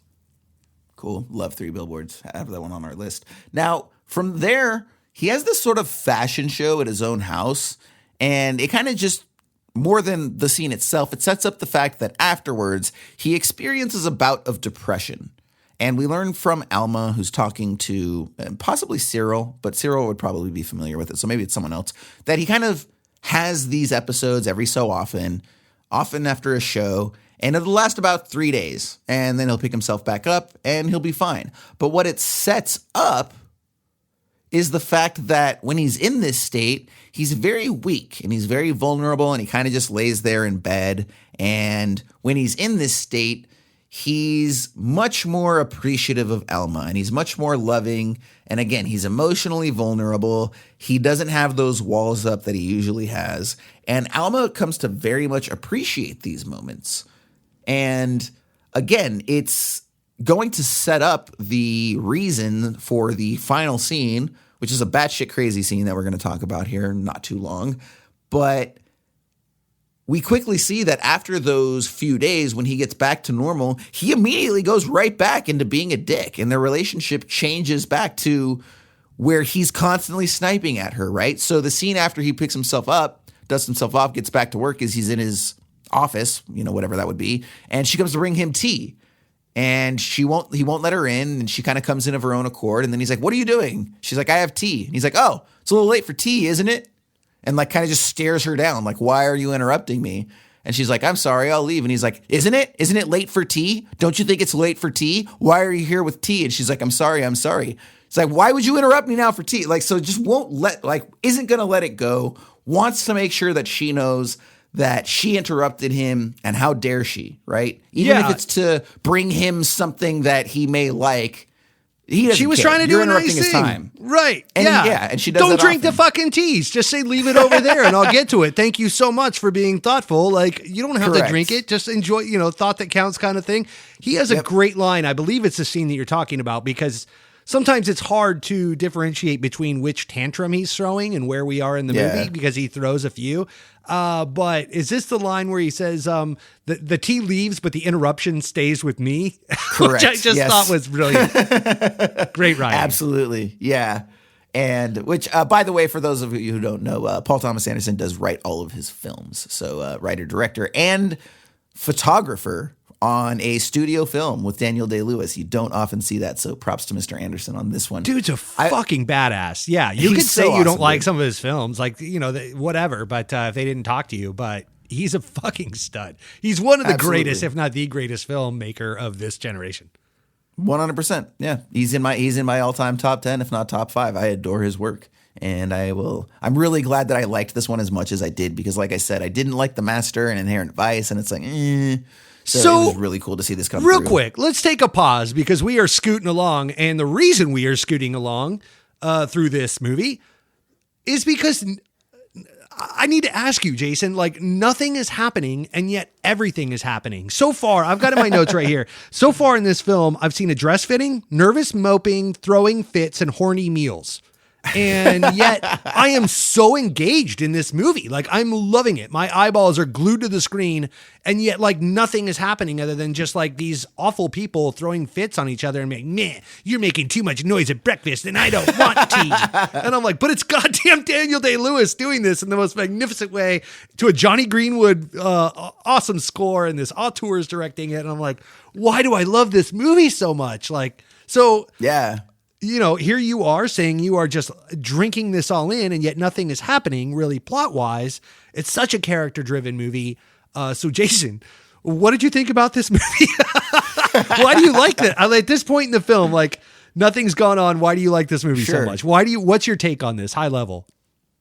Cool. Love 3 Billboards. I have that one on our list. Now, from there, he has this sort of fashion show at his own house, and it kind of just, more than the scene itself, it sets up the fact that afterwards, he experiences a bout of depression. And we learn from Alma, who's talking to possibly Cyril, but Cyril would probably be familiar with it, so maybe it's someone else, that he kind of has these episodes every so often after a show, and it'll last about 3 days, and then he'll pick himself back up, and he'll be fine. But what it sets up is the fact that when he's in this state, he's very weak, and he's very vulnerable, and he kind of just lays there in bed, and when he's in this state, he's much more appreciative of Alma, and he's much more loving. And again, he's emotionally vulnerable. He doesn't have those walls up that he usually has. And Alma comes to very much appreciate these moments. And again, it's going to set up the reason for the final scene, which is a batshit crazy scene that we're going to talk about here not too long. But we quickly see that after those few days, when he gets back to normal, he immediately goes right back into being a dick, and their relationship changes back to where he's constantly sniping at her, right? So the scene after he picks himself up, dusts himself off, gets back to work, is he's in his office, whatever that would be, and she comes to bring him tea, and he won't let her in, and she kind of comes in of her own accord, and then he's like, "What are you doing?" She's like, "I have tea." And he's like, "Oh, it's a little late for tea, isn't it?" And like kind of just stares her down, like, "Why are you interrupting me?" And she's like, "I'm sorry, I'll leave." And he's like, "Isn't it? Isn't it late for tea? Don't you think it's late for tea? Why are you here with tea?" And she's like, "I'm sorry. It's like, "Why would you interrupt me now for tea?" Like, so just isn't going to let it go, wants to make sure that she knows that she interrupted him, and how dare she, right? Even if it's to bring him something that he may like. She was trying to do a nice thing. Time. Right. And and she does Don't drink often. the fucking teas. Just say leave it over there and I'll get to it. Thank you so much for being thoughtful. Like, you don't have to drink it. Just enjoy, thought that counts kind of thing. He has a great line. I believe it's the scene that you're talking about, because sometimes it's hard to differentiate between which tantrum he's throwing and where we are in the movie, because he throws a few. But is this the line where he says, the tea leaves, but the interruption stays with me? Correct. Which I just thought was brilliant. Great writing. Absolutely. Yeah. And which, by the way, for those of you who don't know, Paul Thomas Anderson does write all of his films. So writer, director, and photographer on a studio film with Daniel Day-Lewis. You don't often see that, so props to Mr. Anderson on this one. Dude's a fucking badass. Yeah, you could say you don't like some of his films, like, whatever, but if they didn't talk to you, but he's a fucking stud. He's one of the greatest, if not the greatest filmmaker of this generation. 100%. Yeah, he's in my all-time top 10, if not top 5. I adore his work. And I'm really glad that I liked this one as much as I did, because like I said, I didn't like The Master and Inherent Vice, and it's like, So it was really cool to see this come real through. Quick, let's take a pause, because we are scooting along, and the reason we are scooting along through this movie is because I need to ask you, Jason, like, nothing is happening, and yet everything is happening. So far, I've got in my notes right here. So far in this film, I've seen a dress fitting, nervous moping, throwing fits, and horny meals. And yet I am so engaged in this movie. Like, I'm loving it. My eyeballs are glued to the screen, and yet like nothing is happening other than just like these awful people throwing fits on each other and being, man, you're making too much noise at breakfast and I don't want tea. And I'm like, but it's goddamn Daniel Day-Lewis doing this in the most magnificent way to a Johnny Greenwood awesome score, and this auteur is directing it. And I'm like, why do I love this movie so much? Like, so Yeah. You know, here you are saying you are just drinking this all in, and yet nothing is happening really plot wise. It's such a character driven movie. So Jason, what did you think about this movie? Why do you like it? At this point in the film, like nothing's gone on. Why do you like this movie so much? What's your take on this high level?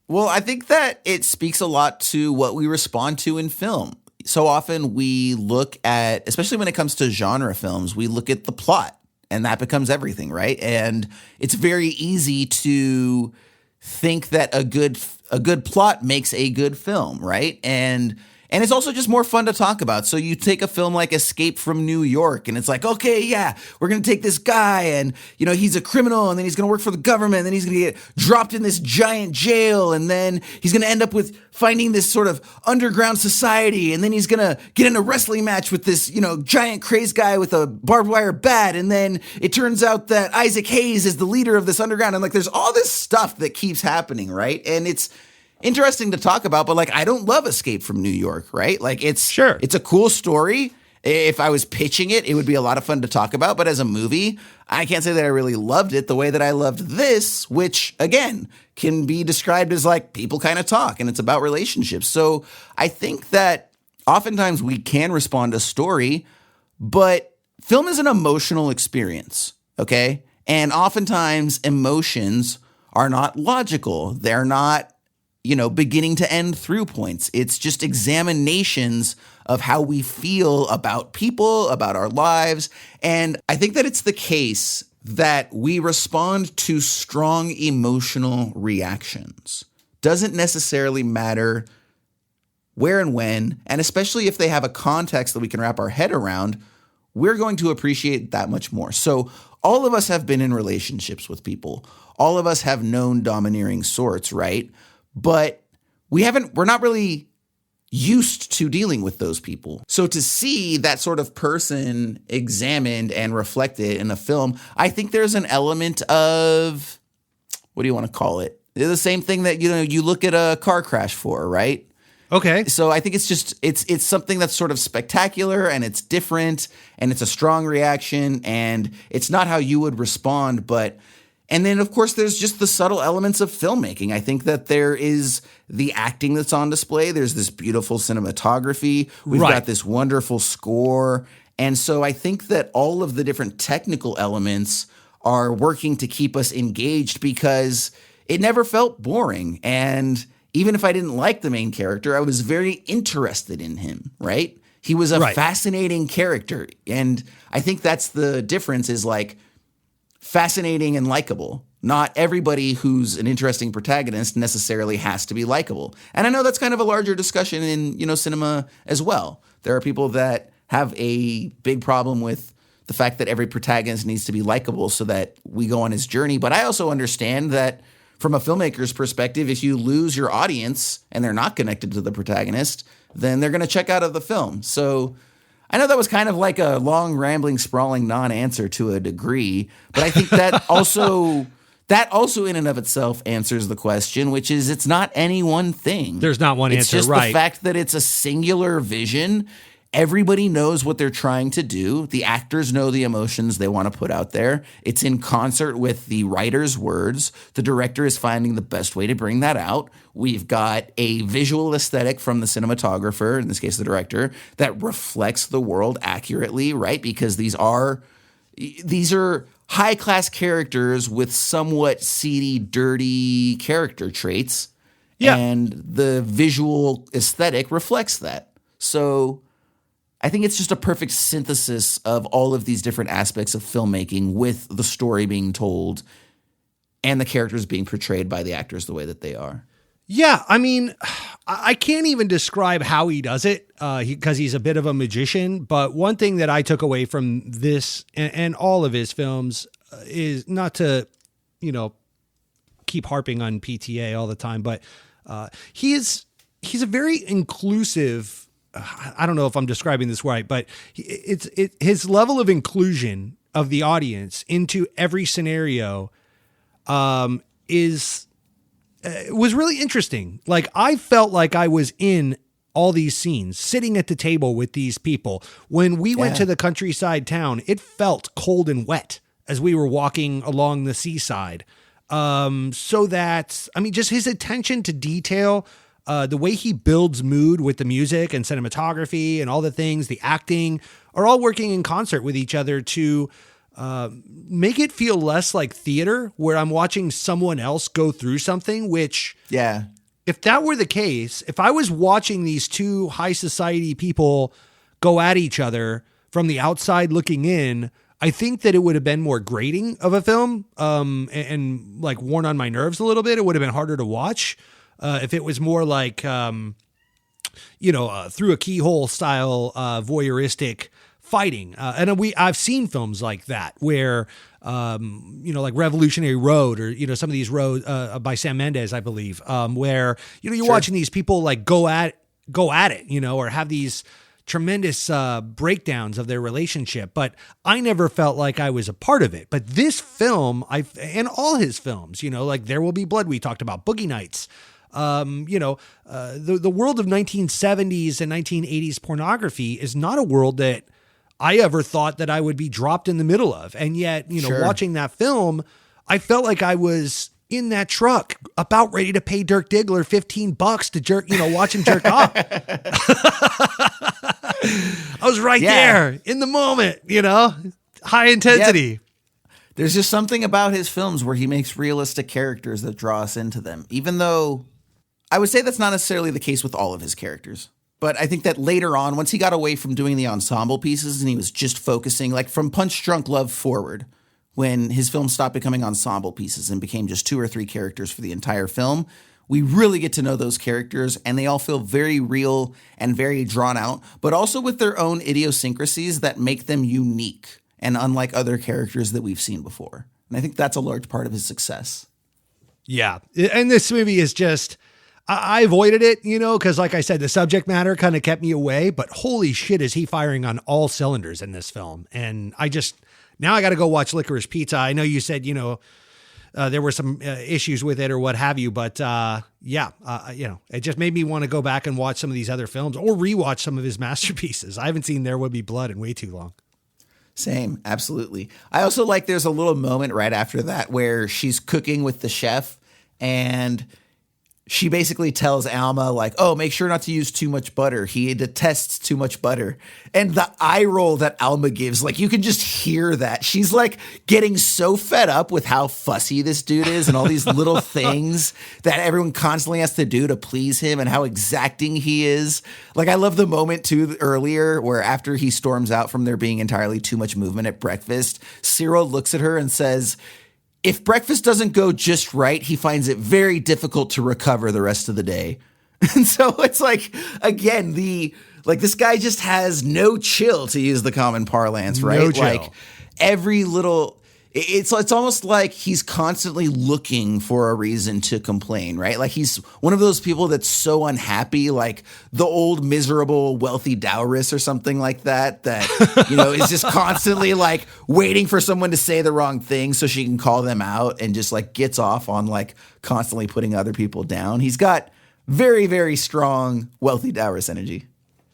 Well, I think that it speaks a lot to what we respond to in film. So often we look at, especially when it comes to genre films, we look at the plot. And that becomes everything, right? And it's very easy to think that a good plot makes a good film, right? And it's also just more fun to talk about. So you take a film like Escape from New York, and it's like, okay, yeah, we're going to take this guy, and you know he's a criminal, and then he's going to work for the government, and then he's going to get dropped in this giant jail, and then he's going to end up with finding this sort of underground society, and then he's going to get in a wrestling match with this, you know, giant crazed guy with a barbed wire bat, and then it turns out that Isaac Hayes is the leader of this underground, and like there's all this stuff that keeps happening, right? And it's interesting to talk about, but like I don't love Escape from New York, right? Like it's a cool story. If I was pitching it, it would be a lot of fun to talk about, but as a movie, I can't say that I really loved it the way that I loved this, which again can be described as like people kind of talk, and it's about relationships. So I think that oftentimes we can respond to story, but film is an emotional experience, okay? And oftentimes emotions are not logical. They're not, you know, beginning to end through points. It's just examinations of how we feel about people, about our lives. And I think that it's the case that we respond to strong emotional reactions. Doesn't necessarily matter where and when, and especially if they have a context that we can wrap our head around, we're going to appreciate that much more. So all of us have been in relationships with people. All of us have known domineering sorts, right? But we're not really used to dealing with those people. So to see that sort of person examined and reflected in a film, I think there's an element of, what do you want to call it? They're the same thing that, you know, you look at a car crash for, right? Okay. So I think it's just, it's something that's sort of spectacular, and it's different, and it's a strong reaction, and it's not how you would respond, and then, of course, there's just the subtle elements of filmmaking. I think that there is the acting that's on display. There's this beautiful cinematography. We've got this wonderful score. And so I think that all of the different technical elements are working to keep us engaged, because it never felt boring. And even if I didn't like the main character, I was very interested in him, right? He was a fascinating character. And I think that's the difference, is like, fascinating and likable. Not everybody who's an interesting protagonist necessarily has to be likable. And I know that's kind of a larger discussion in, you know, cinema as well. There are people that have a big problem with the fact that every protagonist needs to be likable so that we go on his journey. But I also understand that from a filmmaker's perspective, if you lose your audience and they're not connected to the protagonist, then they're going to check out of the film. So I know that was kind of like a long, rambling, sprawling non-answer to a degree, but I think that also in and of itself answers the question, which is it's not any one thing. There's not one answer, It's just the fact that it's a singular vision. Everybody knows what they're trying to do. The actors know the emotions they want to put out there. It's in concert with the writer's words. The director is finding the best way to bring that out. We've got a visual aesthetic from the cinematographer, in this case the director, that reflects the world accurately, right? Because these are high-class characters with somewhat seedy, dirty character traits. Yeah. And the visual aesthetic reflects that. So I think it's just a perfect synthesis of all of these different aspects of filmmaking, with the story being told and the characters being portrayed by the actors the way that they are. Yeah, I mean, I can't even describe how he does it, because he's a bit of a magician. But one thing that I took away from this and all of his films is not to, you know, keep harping on PTA all the time, but he's a very inclusive. I don't know if I'm describing this right, but his level of inclusion of the audience into every scenario was really interesting. Like, I felt like I was in all these scenes, sitting at the table with these people. When we went to the countryside town, it felt cold and wet as we were walking along the seaside. So that, I mean, just his attention to detail, the way he builds mood with the music and cinematography and all the things, the acting, are all working in concert with each other to make it feel less like theater, where I'm watching someone else go through something, which, if that were the case, if I was watching these two high society people go at each other from the outside looking in, I think that it would have been more grating of a film, and like worn on my nerves a little bit. It would have been harder to watch if it was more like, through a keyhole style voyeuristic fighting. And I've seen films like that where, like Revolutionary Road, or, some of these roads by Sam Mendes, I believe, where, you're watching these people like go at it, or have these tremendous breakdowns of their relationship, but I never felt like I was a part of it. But this film, and all his films, like There Will Be Blood, we talked about, Boogie Nights, the world of 1970s and 1980s pornography is not a world that I ever thought that I would be dropped in the middle of. And yet, watching that film, I felt like I was in that truck about ready to pay Dirk Diggler $15 to jerk, watch him jerk off. I was right there in the moment, high intensity. Yep. There's just something about his films where he makes realistic characters that draw us into them, even though I would say that's not necessarily the case with all of his characters. But I think that later on, once he got away from doing the ensemble pieces and he was just focusing, like from Punch Drunk Love forward, when his films stopped becoming ensemble pieces and became just 2 or 3 characters for the entire film, we really get to know those characters, and they all feel very real and very drawn out, but also with their own idiosyncrasies that make them unique and unlike other characters that we've seen before. And I think that's a large part of his success. Yeah. And this movie is just, I avoided it, because like I said, the subject matter kind of kept me away, but holy shit, is he firing on all cylinders in this film. And now I got to go watch Licorice Pizza. I know you said, there were some issues with it or what have you, but it just made me want to go back and watch some of these other films or rewatch some of his masterpieces. I haven't seen There Would Be Blood in way too long. Same, absolutely. I also like there's a little moment right after that where she's cooking with the chef and she basically tells Alma, like, oh, make sure not to use too much butter. He detests too much butter. And the eye roll that Alma gives, like, you can just hear that. She's like getting so fed up with how fussy this dude is and all these little things that everyone constantly has to do to please him and how exacting he is. Like, I love the moment too earlier where after he storms out from there being entirely too much movement at breakfast, Cyril looks at her and says, if breakfast doesn't go just right, he finds it very difficult to recover the rest of the day. And so it's like, again, this guy just has no chill, to use the common parlance, right? No chill. Like every little, it's almost like he's constantly looking for a reason to complain, right? Like he's one of those people that's so unhappy, like the old miserable wealthy dowrist or something like that, is just constantly like waiting for someone to say the wrong thing so she can call them out and just like gets off on like constantly putting other people down. He's got very, very strong wealthy dowrist energy.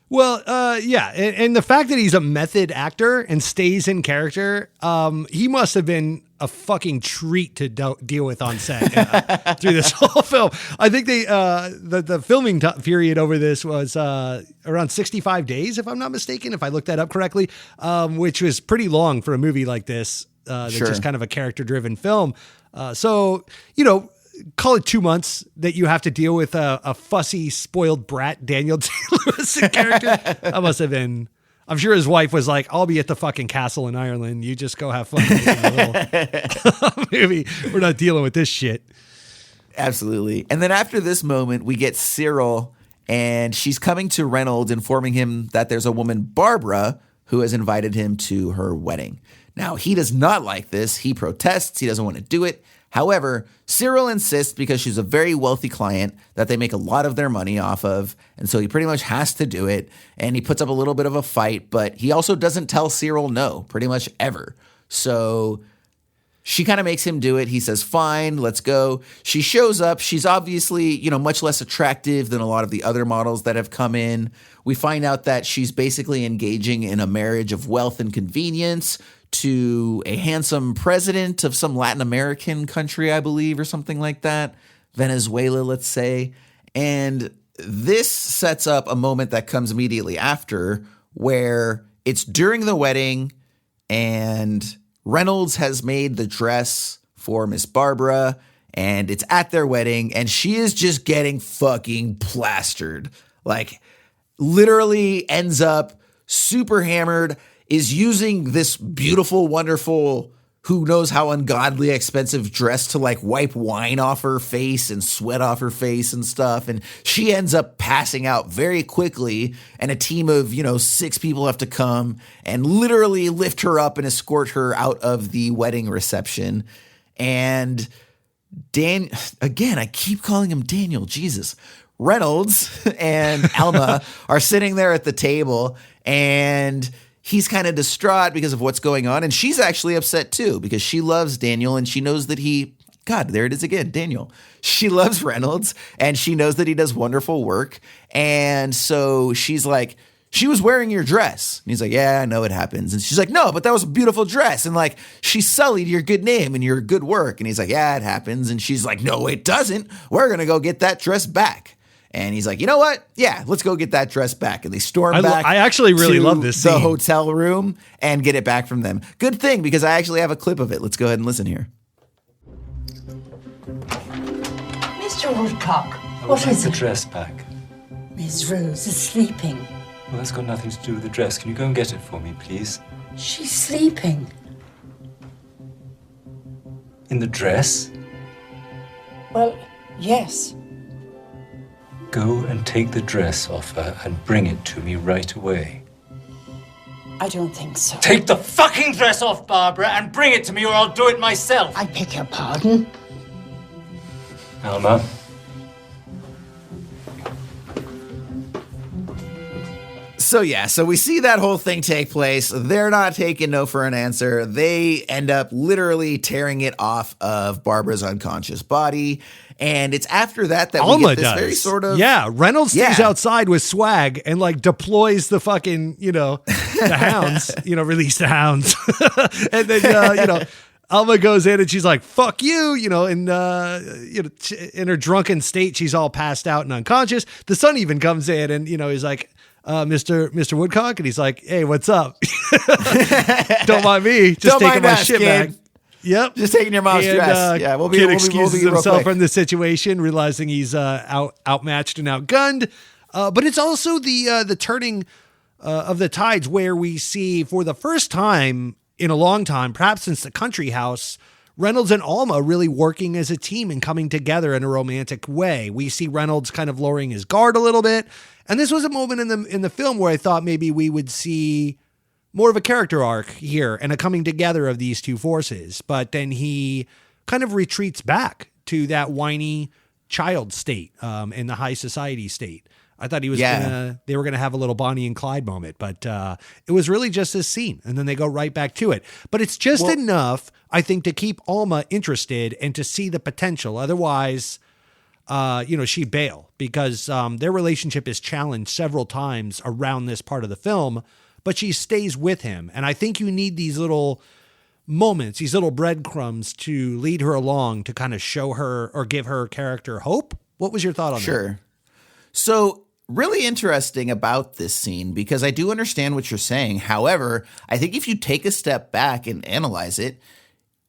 Well, and the fact that he's a method actor and stays in character, he must have been a fucking treat to deal with on set through this whole film. I think the filming period over this was around 65 days, if I'm not mistaken, if I looked that up correctly, which was pretty long for a movie like this. That's just kind of a character-driven film. Call it 2 months that you have to deal with a fussy, spoiled brat Daniel Day-Lewis character. That must have been. I'm sure his wife was like, "I'll be at the fucking castle in Ireland. You just go have fun making a little movie. We're not dealing with this shit." Absolutely. And then after this moment, we get Cyril, and she's coming to Reynolds, informing him that there's a woman, Barbara, who has invited him to her wedding. Now, he does not like this. He protests. He doesn't want to do it. However, Cyril insists, because she's a very wealthy client, that they make a lot of their money off of, and so he pretty much has to do it, and he puts up a little bit of a fight, but he also doesn't tell Cyril no, pretty much ever. So she kind of makes him do it. He says, fine, let's go. She shows up. She's obviously, much less attractive than a lot of the other models that have come in. We find out that she's basically engaging in a marriage of wealth and convenience to a handsome president of some Latin American country, I believe, or something like that. Venezuela, let's say. And this sets up a moment that comes immediately after, where it's during the wedding and Reynolds has made the dress for Miss Barbara, and it's at their wedding, and she is just getting fucking plastered. Like, literally ends up super hammered, is using this beautiful, wonderful, who knows how ungodly expensive dress to like wipe wine off her face and sweat off her face and stuff. And she ends up passing out very quickly. And a team of, 6 people have to come and literally lift her up and escort her out of the wedding reception. And again, I keep calling him Daniel, Jesus. Reynolds and Alma are sitting there at the table, and he's kind of distraught because of what's going on. And she's actually upset too, because she loves Daniel and she knows that God, there it is again, Daniel. She loves Reynolds and she knows that he does wonderful work. And so she's like, she was wearing your dress. And he's like, yeah, I know it happens. And she's like, no, but that was a beautiful dress. And like, she sullied your good name and your good work. And he's like, yeah, it happens. And she's like, no, it doesn't. We're going to go get that dress back. And he's like, you know what? Yeah, let's go get that dress back. And they storm back. I actually really love this scene. The hotel room and get it back from them. Good thing, because I actually have a clip of it. Let's go ahead and listen here. Mr. Woodcock, what is the dress back? Miss Rose is sleeping. Well, that's got nothing to do with the dress. Can you go and get it for me, please? She's sleeping. In the dress? Well, yes. Go and take the dress off her and bring it to me right away. I don't think so. Take the fucking dress off, Barbara, and bring it to me, or I'll do it myself. I beg your pardon? Alma. So we see that whole thing take place. They're not taking no for an answer. They end up literally tearing it off of Barbara's unconscious body. And it's after that Alma we get this does. very sort of... Yeah, Reynolds stays outside with swag and like deploys the fucking, the hounds, release the hounds. And then, Alma goes in and she's like, fuck you, and, in her drunken state, she's all passed out and unconscious. The son even comes in and, he's like, Mr. Woodcock, and he's like, hey, what's up? Don't mind me, just taking my shit back. Yep. Just taking your mom's dress. Yeah, we'll be excuses real himself quick. from the situation, realizing he's outmatched and outgunned. But it's also the turning of the tides, where we see for the first time in a long time, perhaps since the country house, Reynolds and Alma really working as a team and coming together in a romantic way. We see Reynolds kind of lowering his guard a little bit. And this was a moment in the film where I thought maybe we would see more of a character arc here and a coming together of these two forces. But then he kind of retreats back to that whiny child state in the high society state. I thought they were going to have a little Bonnie and Clyde moment, but it was really just this scene. And then they go right back to it. But it's just enough, I think, to keep Alma interested and to see the potential. Otherwise, she'd bail, because their relationship is challenged several times around this part of the film, but she stays with him. And I think you need these little moments, these little breadcrumbs to lead her along, to kind of show her or give her character hope. What was your thought on that? Sure. So really interesting about this scene, because I do understand what you're saying. However, I think if you take a step back and analyze it,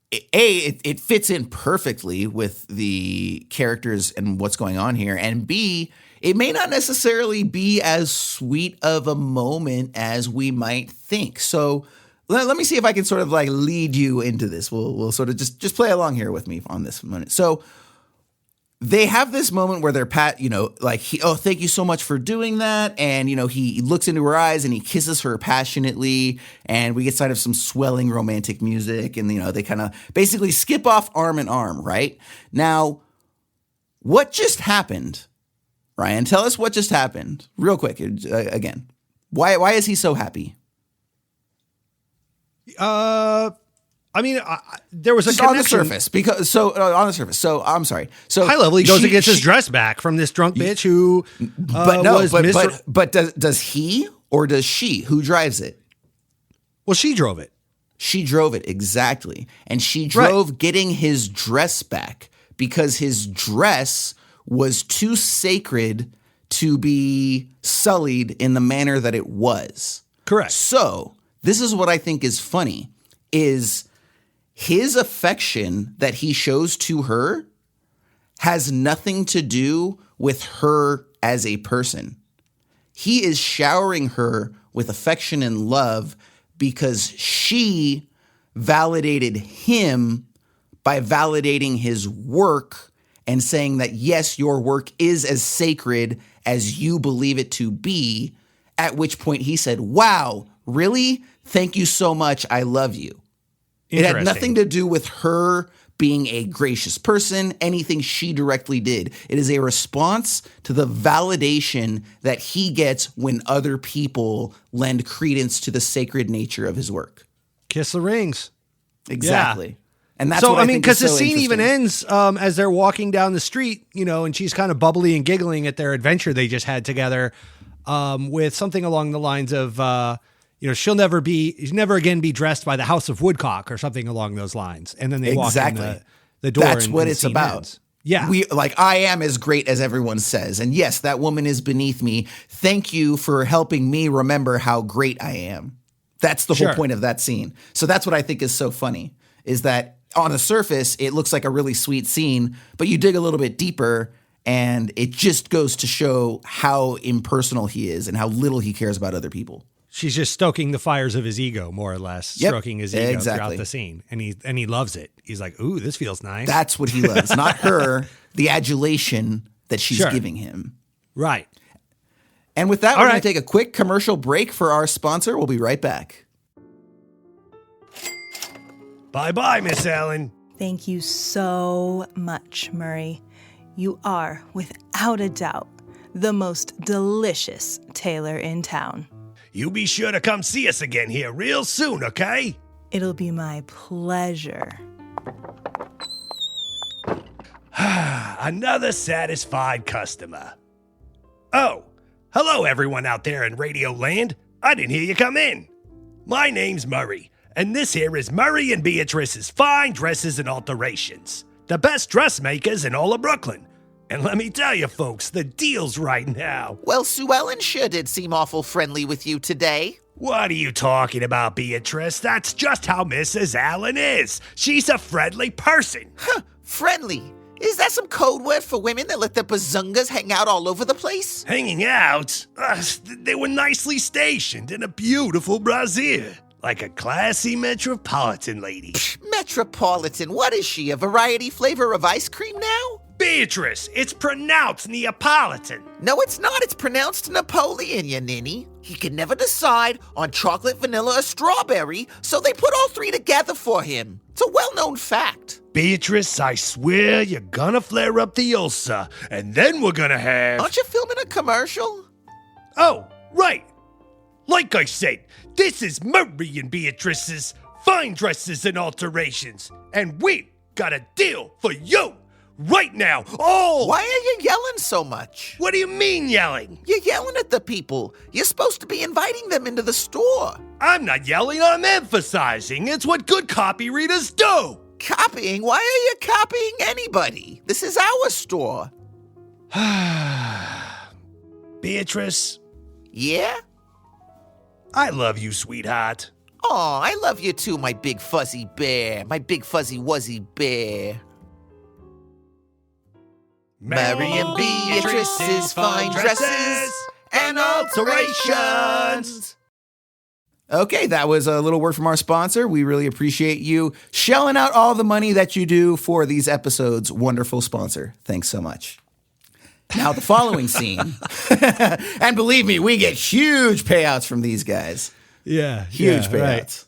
it fits in perfectly with the characters and what's going on here. And B, it may not necessarily be as sweet of a moment as we might think. So let me see if I can sort of like lead you into this. We'll sort of just play along here with me on this minute. So they have this moment where they're thank you so much for doing that. And, he looks into her eyes and he kisses her passionately. And we get sight of some swelling romantic music. And, they kind of basically skip off arm in arm, right? Now, what just happened? Ryan, tell us what just happened real quick. Again, why is he so happy? There was a just connection. on the surface. So I'm sorry. So high level, he goes and gets his dress back from this drunk bitch who. But does he or does she? Who drives it? Well, she drove it. She drove it, exactly, and she drove getting his dress back because his dress was too sacred to be sullied in the manner that it was. Correct. So this is what I think is funny is. His affection that he shows to her has nothing to do with her as a person. He is showering her with affection and love because she validated him by validating his work and saying that, yes, your work is as sacred as you believe it to be, at which point he said, wow, really? Thank you so much. I love you. It had nothing to do with her being a gracious person, anything she directly did. It is a response to the validation that he gets when other people lend credence to the sacred nature of his work. Kiss the rings. Exactly. Yeah. And that's what I think because is the so scene even ends as they're walking down the street, and she's kind of bubbly and giggling at their adventure they just had together with something along the lines of, she'll never again be dressed by the House of Woodcock or something along those lines. And then they walk in the door. That's what it's about. Ends. Yeah. I am as great as everyone says. And yes, that woman is beneath me. Thank you for helping me remember how great I am. That's the whole point of that scene. So that's what I think is so funny is that on the surface, it looks like a really sweet scene, but you dig a little bit deeper and it just goes to show how impersonal he is and how little he cares about other people. She's just stoking the fires of his ego, more or less, stroking his ego throughout the scene. And he loves it. He's like, ooh, this feels nice. That's what he loves, not her, the adulation that she's giving him. Right. And with that, we're going to take a quick commercial break for our sponsor. We'll be right back. Bye-bye, Miss Allen. Thank you so much, Murray. You are, without a doubt, the most delicious tailor in town. You be sure to come see us again here real soon, okay? It'll be my pleasure. Another satisfied customer. Oh, hello everyone out there in Radio Land. I didn't hear you come in. My name's Murray, and this here is Murray and Beatrice's Fine Dresses and Alterations. The best dressmakers in all of Brooklyn. And let me tell you, folks, the deal's right now. Well, Sue Ellen sure did seem awful friendly with you today. What are you talking about, Beatrice? That's just how Mrs. Allen is. She's a friendly person. Huh, friendly? Is that some code word for women that let their bazungas hang out all over the place? Hanging out? They were nicely stationed in a beautiful brassiere. Like a classy metropolitan lady. Metropolitan? What is she, a variety flavor of ice cream now? Beatrice, it's pronounced Neapolitan. No, it's not. It's pronounced Napoleon, you ninny. He could never decide on chocolate, vanilla, or strawberry, so they put all three together for him. It's a well-known fact. Beatrice, I swear you're gonna flare up the ulcer, and then we're gonna have... Aren't you filming a commercial? Oh, right. Like I said, this is Murray and Beatrice's Fine Dresses and Alterations, and we got a deal for you. Right now. Oh! Why are you yelling so much? What do you mean yelling? You're yelling at the people. You're supposed to be inviting them into the store. I'm not yelling, I'm emphasizing. It's what good copy readers do. Copying? Why are you copying anybody? This is our store. Beatrice? Yeah? I love you, sweetheart. Aw, I love you too, my big fuzzy bear. My big fuzzy wuzzy bear. Mary and Beatrice's Fine Dresses and Alterations. Okay, that was a little word from our sponsor. We really appreciate you shelling out all the money that you do for these episodes. Wonderful sponsor. Thanks so much. Now, the following scene, and believe me, we get huge payouts from these guys. Yeah. Huge payouts.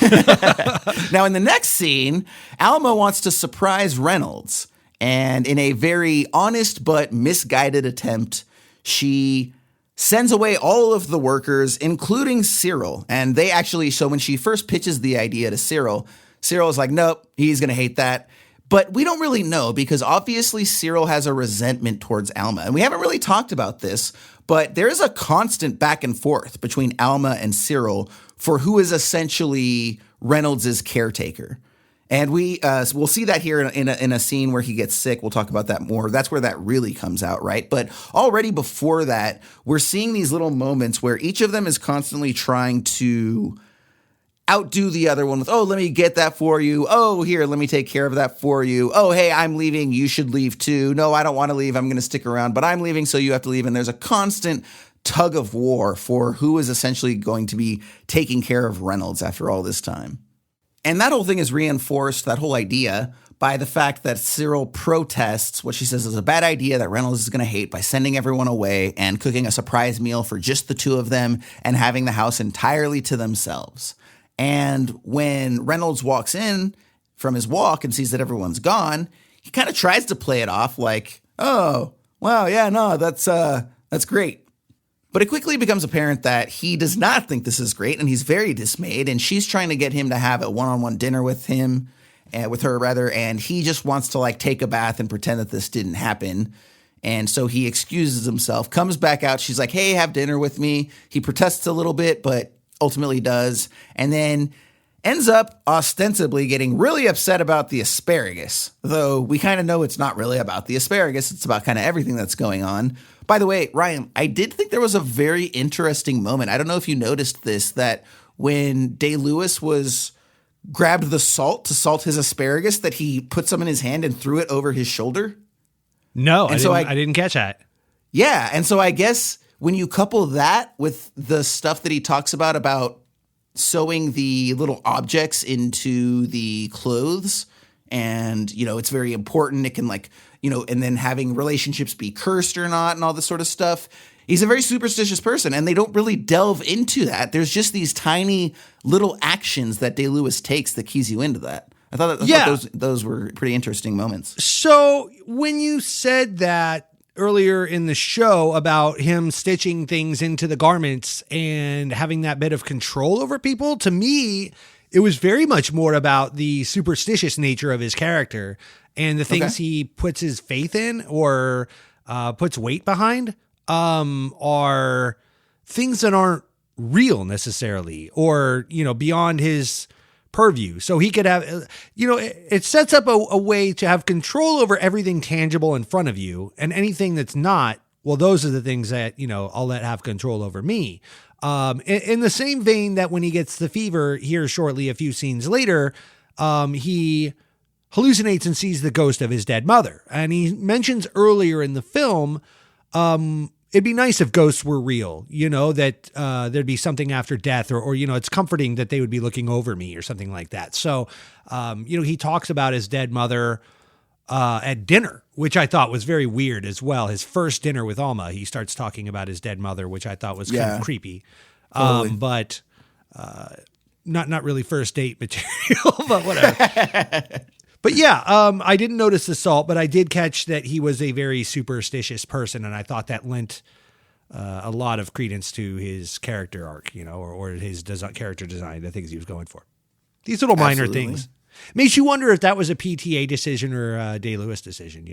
Right. Now, in the next scene, Alma wants to surprise Reynolds. And in a very honest but misguided attempt, she sends away all of the workers, including Cyril. And they actually, so when she first pitches the idea to Cyril, Cyril's like, nope, he's going to hate that. But we don't really know because obviously Cyril has a resentment towards Alma. And we haven't really talked about this, but there's a constant back and forth between Alma and Cyril for who is essentially Reynolds' caretaker. And we'll see that here in a scene where he gets sick. We'll talk about that more. That's where that really comes out, right? But already before that, we're seeing these little moments where each of them is constantly trying to outdo the other one with, oh, let me get that for you. Oh, here, let me take care of that for you. Oh, hey, I'm leaving. You should leave too. No, I don't want to leave. I'm going to stick around, but I'm leaving, so you have to leave. And there's a constant tug of war for who is essentially going to be taking care of Reynolds after all this time. And that whole thing is reinforced, that whole idea, by the fact that Cyril protests what she says is a bad idea that Reynolds is going to hate by sending everyone away and cooking a surprise meal for just the two of them and having the house entirely to themselves. And when Reynolds walks in from his walk and sees that everyone's gone, he kind of tries to play it off like, oh, wow, yeah, no, that's great. But it quickly becomes apparent that he does not think this is great, and he's very dismayed, and she's trying to get him to have a one-on-one dinner with her, and he just wants to like take a bath and pretend that this didn't happen. And so he excuses himself, comes back out. She's like, hey, have dinner with me. He protests a little bit, but ultimately does, and then ends up ostensibly getting really upset about the asparagus, though we kind of know it's not really about the asparagus. It's about kind of everything that's going on. By the way, Ryan, I did think there was a very interesting moment. I don't know if you noticed this, that when Day-Lewis grabbed the salt to salt his asparagus, that he put some in his hand and threw it over his shoulder. No, I didn't catch that. Yeah, and so I guess when you couple that with the stuff that he talks about sewing the little objects into the clothes, and, you know, it's very important. It can and then having relationships be cursed or not and all this sort of stuff. He's a very superstitious person, and they don't really delve into that. There's just these tiny little actions that Day-Lewis takes that keys you into that. I thought those were pretty interesting moments. So when you said that earlier in the show about him stitching things into the garments and having that bit of control over people, to me, it was very much more about the superstitious nature of his character and the things he puts his faith in or puts weight behind are things that aren't real necessarily or, beyond his purview. So he could have, it sets up a way to have control over everything tangible in front of you, and anything that's not, well, those are the things that, I'll let have control over me. In the same vein that when he gets the fever here shortly, a few scenes later, he hallucinates and sees the ghost of his dead mother. And he mentions earlier in the film, it'd be nice if ghosts were real, that there'd be something after death or, it's comforting that they would be looking over me or something like that. So, he talks about his dead mother at dinner, which I thought was very weird as well. His first dinner with Alma, he starts talking about his dead mother, which I thought was kind of creepy. Totally. But not really first date material, but whatever. But yeah, I didn't notice the salt, but I did catch that he was a very superstitious person, and I thought that lent a lot of credence to his character arc, or his character design, the things he was going for. These little minor things. Makes you wonder if that was a PTA decision or a Day-Lewis decision,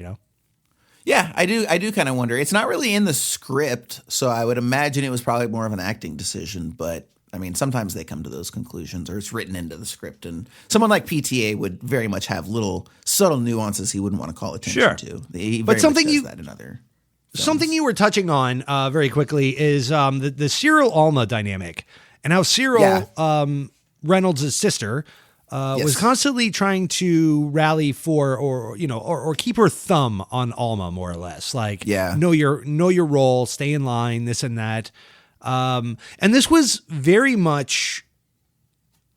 Yeah, I do kind of wonder. It's not really in the script, so I would imagine it was probably more of an acting decision, but I mean, sometimes they come to those conclusions or it's written into the script, and someone like PTA would very much have little subtle nuances he wouldn't want to call attention to. He very much does that in other films. Something you were touching on very quickly is the Cyril Alma dynamic, and how Cyril, Reynolds' sister, was constantly trying to rally for or keep her thumb on Alma, more or less. Like, know your role, stay in line, this and that. And this was very much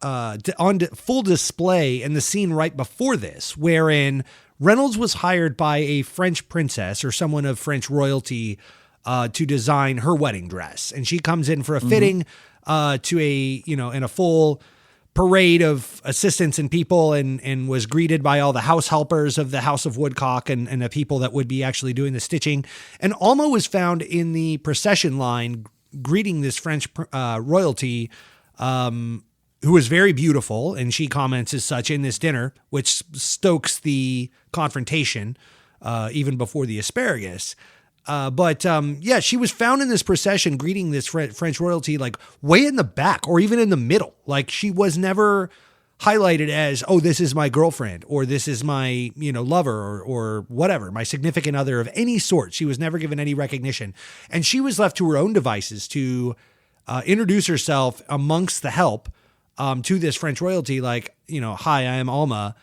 on full display in the scene right before this, wherein Reynolds was hired by a French princess or someone of French royalty to design her wedding dress. And she comes in for a fitting to in a full parade of assistants and people and was greeted by all the house helpers of the House of Woodcock and the people that would be actually doing the stitching. And Alma was found in the procession line greeting this French royalty, who was very beautiful, and she comments as such in this dinner, which stokes the confrontation even before the asparagus. But she was found in this procession greeting this French royalty like way in the back or even in the middle. Like she was never highlighted as, oh, this is my girlfriend or this is my, lover or whatever, my significant other of any sort. She was never given any recognition. And she was left to her own devices to introduce herself amongst the help to this French royalty, like, hi, I am Alma,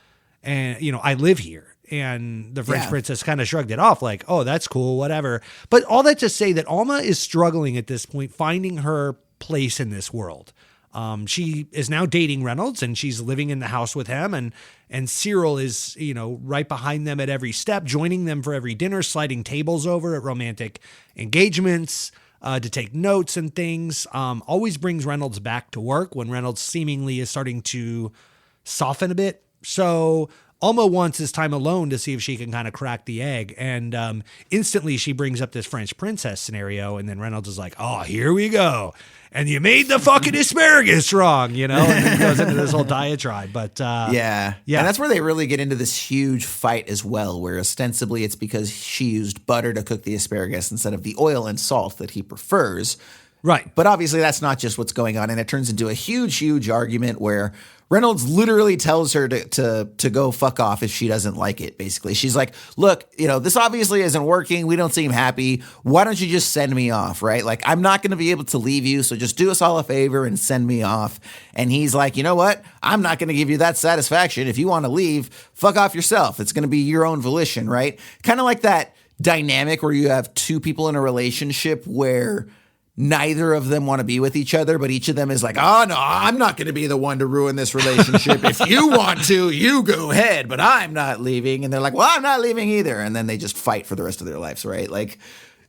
and, I live here. And the French princess kind of shrugged it off like, oh, that's cool, whatever. But all that to say that Alma is struggling at this point, finding her place in this world. She is now dating Reynolds and she's living in the house with him. And Cyril is, right behind them at every step, joining them for every dinner, sliding tables over at romantic engagements, to take notes and things. Always brings Reynolds back to work when Reynolds seemingly is starting to soften a bit. So Alma wants this time alone to see if she can kind of crack the egg. And instantly she brings up this French princess scenario. And then Reynolds is like, oh, here we go. And you made the fucking asparagus wrong, and then goes into this whole diatribe. But yeah. And that's where they really get into this huge fight as well, where ostensibly it's because she used butter to cook the asparagus instead of the oil and salt that he prefers. Right. But obviously that's not just what's going on. And it turns into a huge argument where Reynolds literally tells her to go fuck off if she doesn't like it, basically. She's like, look, this obviously isn't working. We don't seem happy. Why don't you just send me off, right? Like, I'm not going to be able to leave you, so just do us all a favor and send me off. And he's like, you know what? I'm not going to give you that satisfaction. If you want to leave, fuck off yourself. It's going to be your own volition, right? Kind of like that dynamic where you have two people in a relationship where neither of them want to be with each other, but each of them is like, oh, no, I'm not going to be the one to ruin this relationship. If you want to, you go ahead, but I'm not leaving. And they're like, well, I'm not leaving either. And then they just fight for the rest of their lives, right? Like,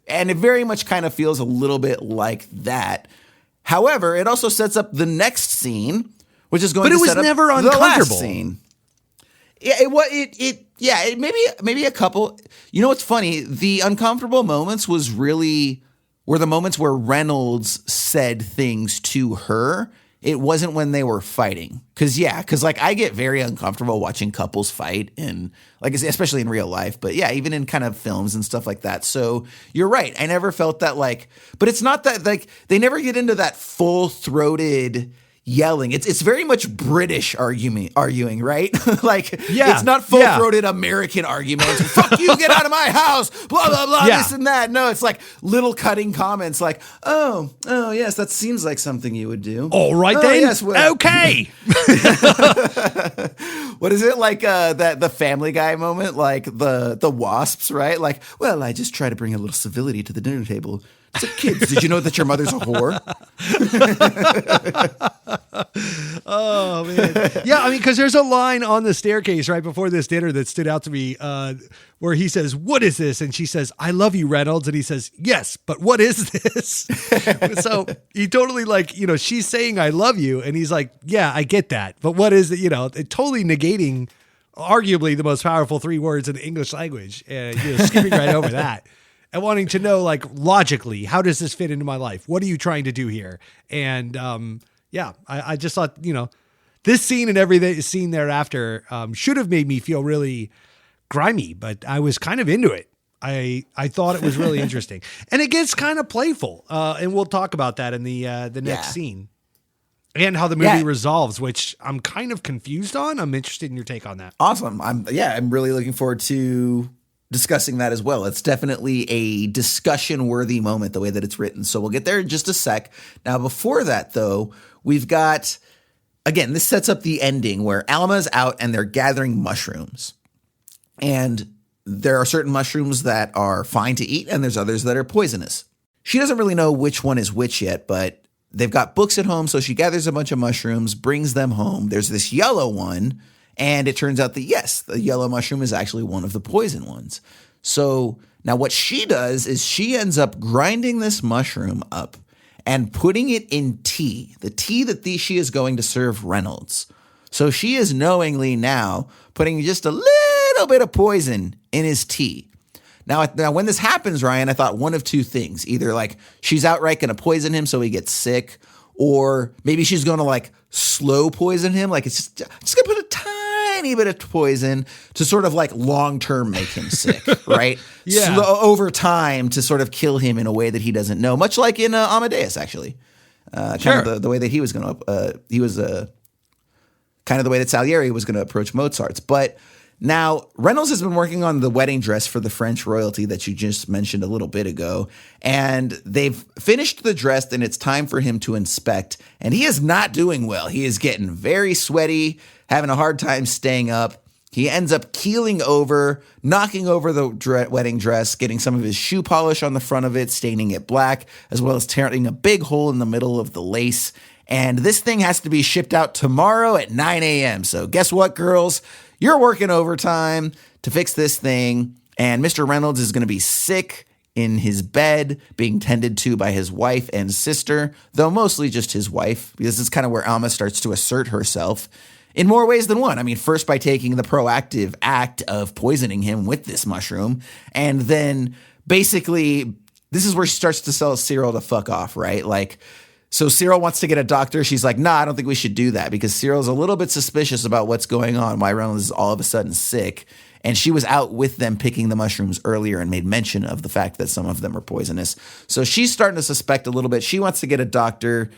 and it very much kind of feels a little bit like that. However, it also sets up the next scene, which is going to set up never the uncomfortable. last scene. Yeah, maybe a couple. You know what's funny? The uncomfortable moments were the moments where Reynolds said things to her. It wasn't when they were fighting. Because I get very uncomfortable watching couples fight, and like, especially in real life, but yeah, even in kind of films and stuff like that. So you're right. I never felt that but it's not that they never get into that full-throated yelling. It's very much British arguing, right? It's not full-throated American arguments. Fuck you, get out of my house, blah, blah, blah, this and that. No, it's like little cutting comments like, oh, yes, that seems like something you would do. All right, then. Yes, okay. What is it like the Family Guy moment? Like the wasps, right? Like, well, I just try to bring a little civility to the dinner table. It's like, kids, did you know that your mother's a whore? Oh, man. Yeah, because there's a line on the staircase right before this dinner that stood out to me where he says, what is this? And she says, I love you, Reynolds. And he says, yes, but what is this? So he totally she's saying I love you. And he's like, yeah, I get that. But what is it? Totally negating arguably the most powerful 3 words in the English language. And skipping right over that. And wanting to know, logically, how does this fit into my life? What are you trying to do here? And I just thought, this scene and every scene thereafter should have made me feel really grimy, but I was kind of into it. I thought it was really interesting. And it gets kind of playful. And we'll talk about that in the next scene. And how the movie resolves, which I'm kind of confused on. I'm interested in your take on that. Awesome. I'm really looking forward to discussing that as well. It's definitely a discussion-worthy moment, the way that it's written. So we'll get there in just a sec. Now, before that, though, we've got, again, this sets up the ending where Alma's out and they're gathering mushrooms. And there are certain mushrooms that are fine to eat, and there's others that are poisonous. She doesn't really know which one is which yet, but they've got books at home. So she gathers a bunch of mushrooms, brings them home. There's this yellow one. And it turns out that, yes, the yellow mushroom is actually one of the poison ones. So now what she does is she ends up grinding this mushroom up and putting it in tea, the tea that she is going to serve Reynolds. So she is knowingly now putting just a little bit of poison in his tea. Now, when this happens, Ryan, I thought one of two things. Either like she's outright going to poison him so he gets sick, or maybe she's going to like slow poison him. Like it's just going to put a tiny bit of poison to sort of like long-term make him sick, right? Yeah. Over time to sort of kill him in a way that he doesn't know, much like in Amadeus, actually. Kind of the way that he was going to, kind of the way that Salieri was going to approach Mozart's. But now Reynolds has been working on the wedding dress for the French royalty that you just mentioned a little bit ago. And they've finished the dress and it's time for him to inspect. And he is not doing well. He is getting very sweaty, having a hard time staying up. He ends up keeling over, knocking over the wedding dress, getting some of his shoe polish on the front of it, staining it black, as well as tearing a big hole in the middle of the lace. And this thing has to be shipped out tomorrow at 9 a.m. So guess what, girls? You're working overtime to fix this thing. And Mr. Reynolds is going to be sick in his bed, being tended to by his wife and sister, though mostly just his wife, because this is kind of where Alma starts to assert herself in more ways than one. I mean, first by taking the proactive act of poisoning him with this mushroom. And then basically, this is where she starts to tell Cyril to fuck off, right? Like, so Cyril wants to get a doctor. She's like, nah, I don't think we should do that, because Cyril's a little bit suspicious about what's going on, why Reynolds is all of a sudden sick. And she was out with them picking the mushrooms earlier and made mention of the fact that some of them are poisonous. So she's starting to suspect a little bit. She wants to get a doctor,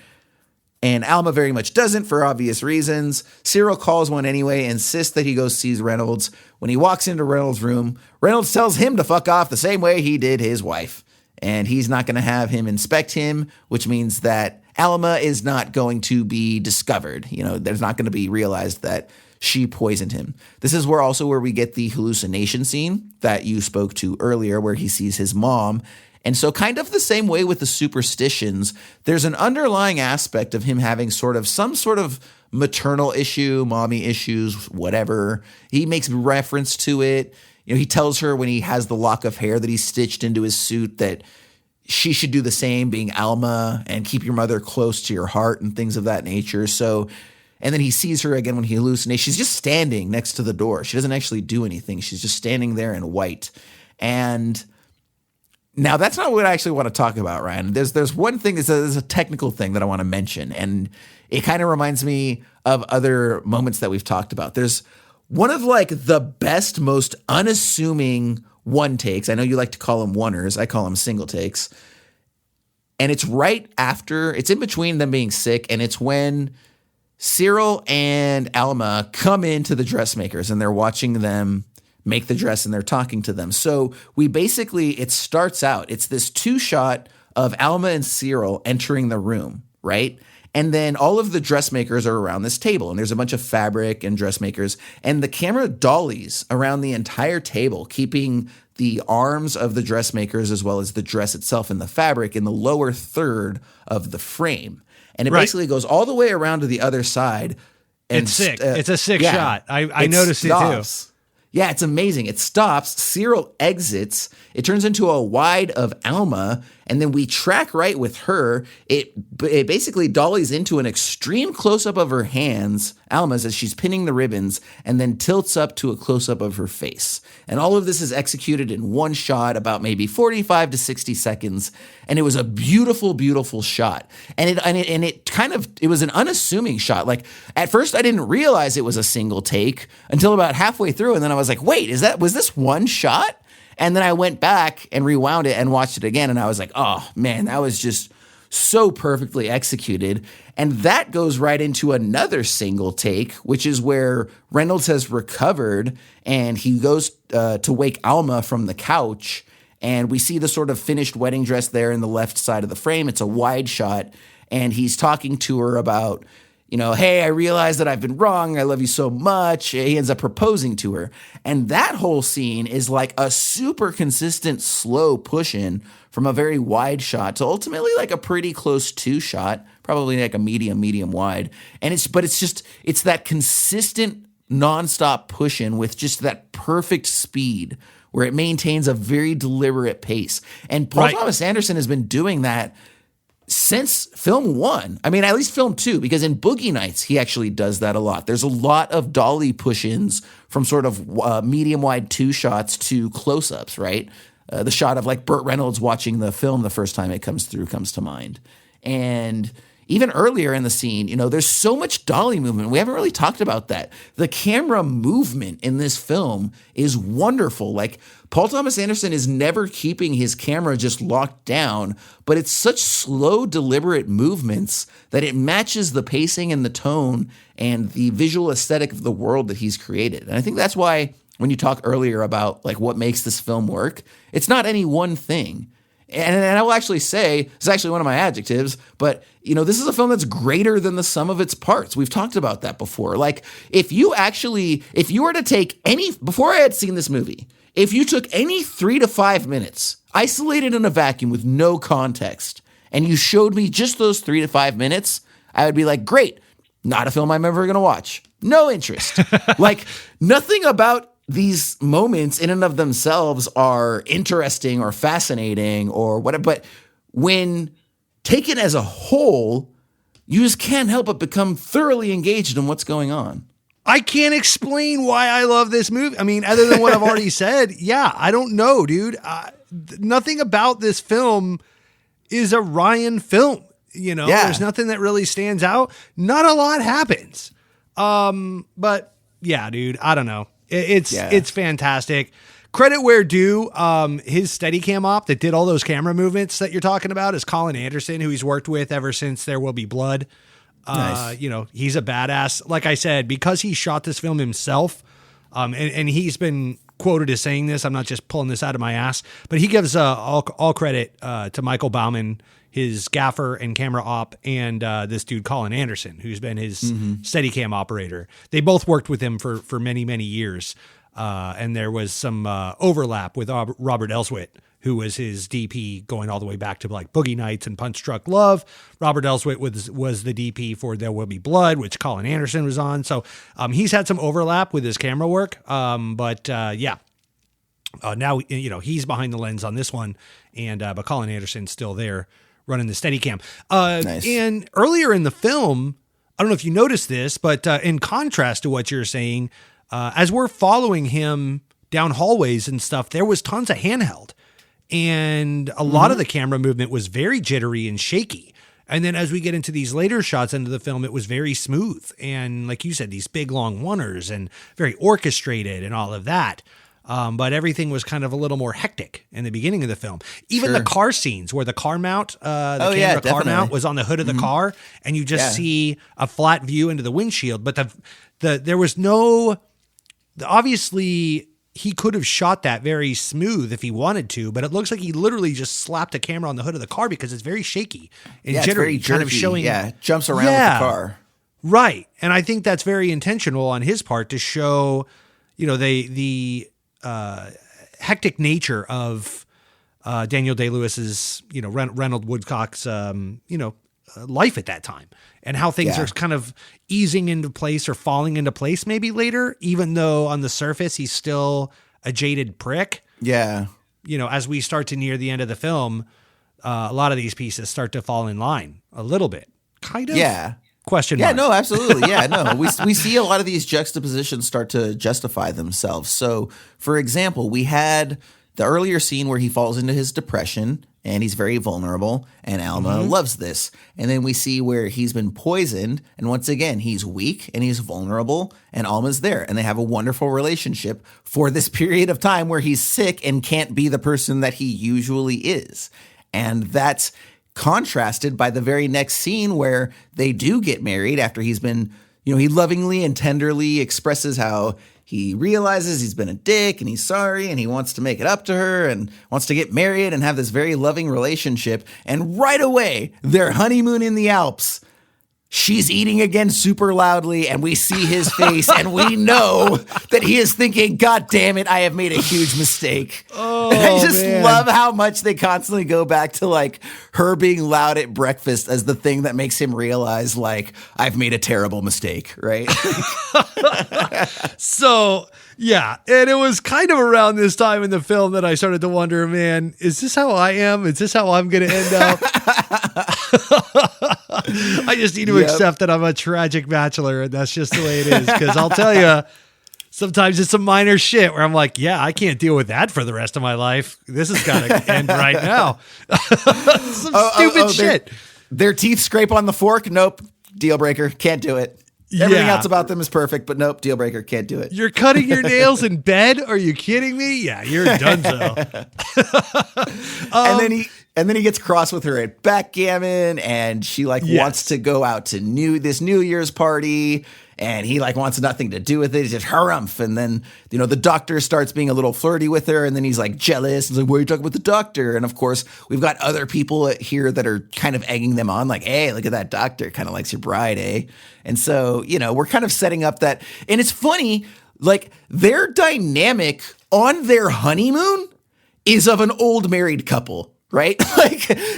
and Alma very much doesn't for obvious reasons. Cyril calls one anyway, insists that he goes see Reynolds. When he walks into Reynolds' room, Reynolds tells him to fuck off the same way he did his wife. And he's not going to have him inspect him, which means that Alma is not going to be discovered. You know, there's not going to be realized that she poisoned him. This is where we get the hallucination scene that you spoke to earlier, where he sees his mom. And so kind of the same way with the superstitions, there's an underlying aspect of him having some sort of maternal issue, mommy issues, whatever. He makes reference to it. You know, he tells her when he has the lock of hair that he stitched into his suit that she should do the same, being Alma, and keep your mother close to your heart and things of that nature. So, and then he sees her again when he hallucinates. She's just standing next to the door. She doesn't actually do anything. She's just standing there in white. And now that's not what I actually want to talk about, Ryan. There's one thing, there's a technical thing that I want to mention, and it kind of reminds me of other moments that we've talked about. There's one of like the best, most unassuming one takes. I know you like to call them oneers. I call them single takes. And it's right after, it's in between them being sick. And it's when Cyril and Alma come into the dressmakers and they're watching them make the dress and they're talking to them. So it starts out, it's this 2-shot of Alma and Cyril entering the room, right? And then all of the dressmakers are around this table, and there's a bunch of fabric and dressmakers, and the camera dollies around the entire table, keeping the arms of the dressmakers as well as the dress itself and the fabric in the lower third of the frame. And it basically goes all the way around to the other side. And it's sick. It's a sick shot. I noticed it too. Yeah, it's amazing. It stops. Cyril exits. It turns into a wide of Alma, and then we track right with her. It basically dollies into an extreme close-up of her hands, Alma's, as she's pinning the ribbons, and then tilts up to a close-up of her face. And all of this is executed in one shot, about maybe 45 to 60 seconds, and it was a beautiful, beautiful shot. And it was an unassuming shot. Like, at first I didn't realize it was a single take until about halfway through, and then I was like, wait, was this one shot? And then I went back and rewound it and watched it again, and I was like, oh man, that was just so perfectly executed. And that goes right into another single take, which is where Reynolds has recovered and he goes to wake Alma from the couch, and we see the sort of finished wedding dress there in the left side of the frame. It's a wide shot, and he's talking to her about, hey, I realize that I've been wrong. I love you so much. He ends up proposing to her. And that whole scene is like a super consistent slow push in from a very wide shot to ultimately like a pretty close 2 shot, probably like a medium wide. And it's that consistent nonstop push in with just that perfect speed where it maintains a very deliberate pace. And Paul Thomas Anderson has been doing that since film 1. I mean, at least film 2, because in Boogie Nights, he actually does that a lot. There's a lot of dolly push-ins from sort of medium-wide 2 shots to close-ups, right? The shot of like Burt Reynolds watching the film the first time it comes through comes to mind. And even earlier in the scene, there's so much dolly movement. We haven't really talked about that. The camera movement in this film is wonderful. Like, Paul Thomas Anderson is never keeping his camera just locked down, but it's such slow, deliberate movements that it matches the pacing and the tone and the visual aesthetic of the world that he's created. And I think that's why when you talk earlier about like what makes this film work, it's not any one thing. And I will actually say, it's actually one of my adjectives, but, this is a film that's greater than the sum of its parts. We've talked about that before. Like, if you were to take before I had seen this movie, if you took any 3 to 5 minutes, isolated in a vacuum with no context, and you showed me just those 3 to 5 minutes, I would be like, great, not a film I'm ever going to watch. No interest. Like, nothing about these moments in and of themselves are interesting or fascinating or whatever, but when taken as a whole, you just can't help but become thoroughly engaged in what's going on. I can't explain why I love this movie. I mean, other than what I've already said, I don't know, dude. Nothing about this film is a Ryan film. There's nothing that really stands out. Not a lot happens. But yeah, dude, I don't know. It's fantastic. Credit where due. His Steadicam op that did all those camera movements that you're talking about is Colin Anderson, who he's worked with ever since There Will Be Blood. Nice. He's a badass. Like I said, because he shot this film himself, and he's been quoted as saying this. I'm not just pulling this out of my ass, but he gives all credit to Michael Bauman, his gaffer and camera op, and this dude Colin Anderson, who's been his Steadicam operator. They both worked with him for many, many years. And there was some overlap with Robert Elswit, who was his DP going all the way back to like Boogie Nights and Punch Drunk Love. Robert Elswit was the DP for There Will Be Blood, which Colin Anderson was on. So he's had some overlap with his camera work. But now he's behind the lens on this one, and but Colin Anderson's still there running the Steadicam. Nice. And earlier in the film, I don't know if you noticed this, but in contrast to what you're saying, as we're following him down hallways and stuff, there was tons of handheld. And a lot of the camera movement was very jittery and shaky. And then as we get into these later shots into the film, it was very smooth. And like you said, these big long oneers and very orchestrated and all of that. But everything was kind of a little more hectic in the beginning of the film. Even the car scenes where the car mount, car mount was on the hood of the car, and you just see a flat view into the windshield. But there was no, obviously he could have shot that very smooth if he wanted to, but it looks like he literally just slapped a camera on the hood of the car because it's very shaky and jittery, it's very jerky, kind of showing. Jumps around with the car. Right. And I think that's very intentional on his part to show, the hectic nature of Daniel Day-Lewis's, Reynold Woodcock's, life at that time, and how things are kind of easing into place or falling into place maybe later, even though on the surface he's still a jaded prick. Yeah. As we start to near the end of the film, a lot of these pieces start to fall in line a little bit. Kind of. Yeah. Question mark. Yeah, no, absolutely. Yeah, no. We see a lot of these juxtapositions start to justify themselves. So, for example, we had the earlier scene where he falls into his depression and he's very vulnerable, and Alma loves this. And then we see where he's been poisoned, and once again, he's weak and he's vulnerable, and Alma's there, and they have a wonderful relationship for this period of time where he's sick and can't be the person that he usually is. And that's contrasted by the very next scene where they do get married after he's been, he lovingly and tenderly expresses how he realizes he's been a dick and he's sorry and he wants to make it up to her and wants to get married and have this very loving relationship. And right away, their honeymoon in the Alps she's eating again super loudly, and we see his face, and we know that he is thinking, God damn it, I have made a huge mistake. Oh, and I just man. love how much they constantly go back to like her being loud at breakfast as the thing that makes him realize like, I've made a terrible mistake, right? So, yeah. And it was kind of around this time in the film that I started to wonder, man, is this how I am? Is this how I'm going to end up? I just need to accept that I'm a tragic bachelor, and that's just the way it is. Because I'll tell you, sometimes it's some minor shit where I'm like, yeah, I can't deal with that for the rest of my life. This has got to end right now. Some stupid shit. Their teeth scrape on the fork. Nope. Deal breaker. Can't do it. Everything else about them is perfect, but nope. Deal breaker. Can't do it. You're cutting your nails in bed? Are you kidding me? Yeah, you're donezo. And then he gets cross with her at backgammon, and she wants to go out to this New Year's party, and he wants nothing to do with it. He's just harumph. And then, the doctor starts being a little flirty with her, and then he's jealous. He's like, why are you talking with the doctor? And of course, we've got other people here that are kind of egging them on, like, hey, look at that doctor, kind of likes your bride, eh? And so, we're kind of setting up that. And it's funny, their dynamic on their honeymoon is of an old married couple. Right?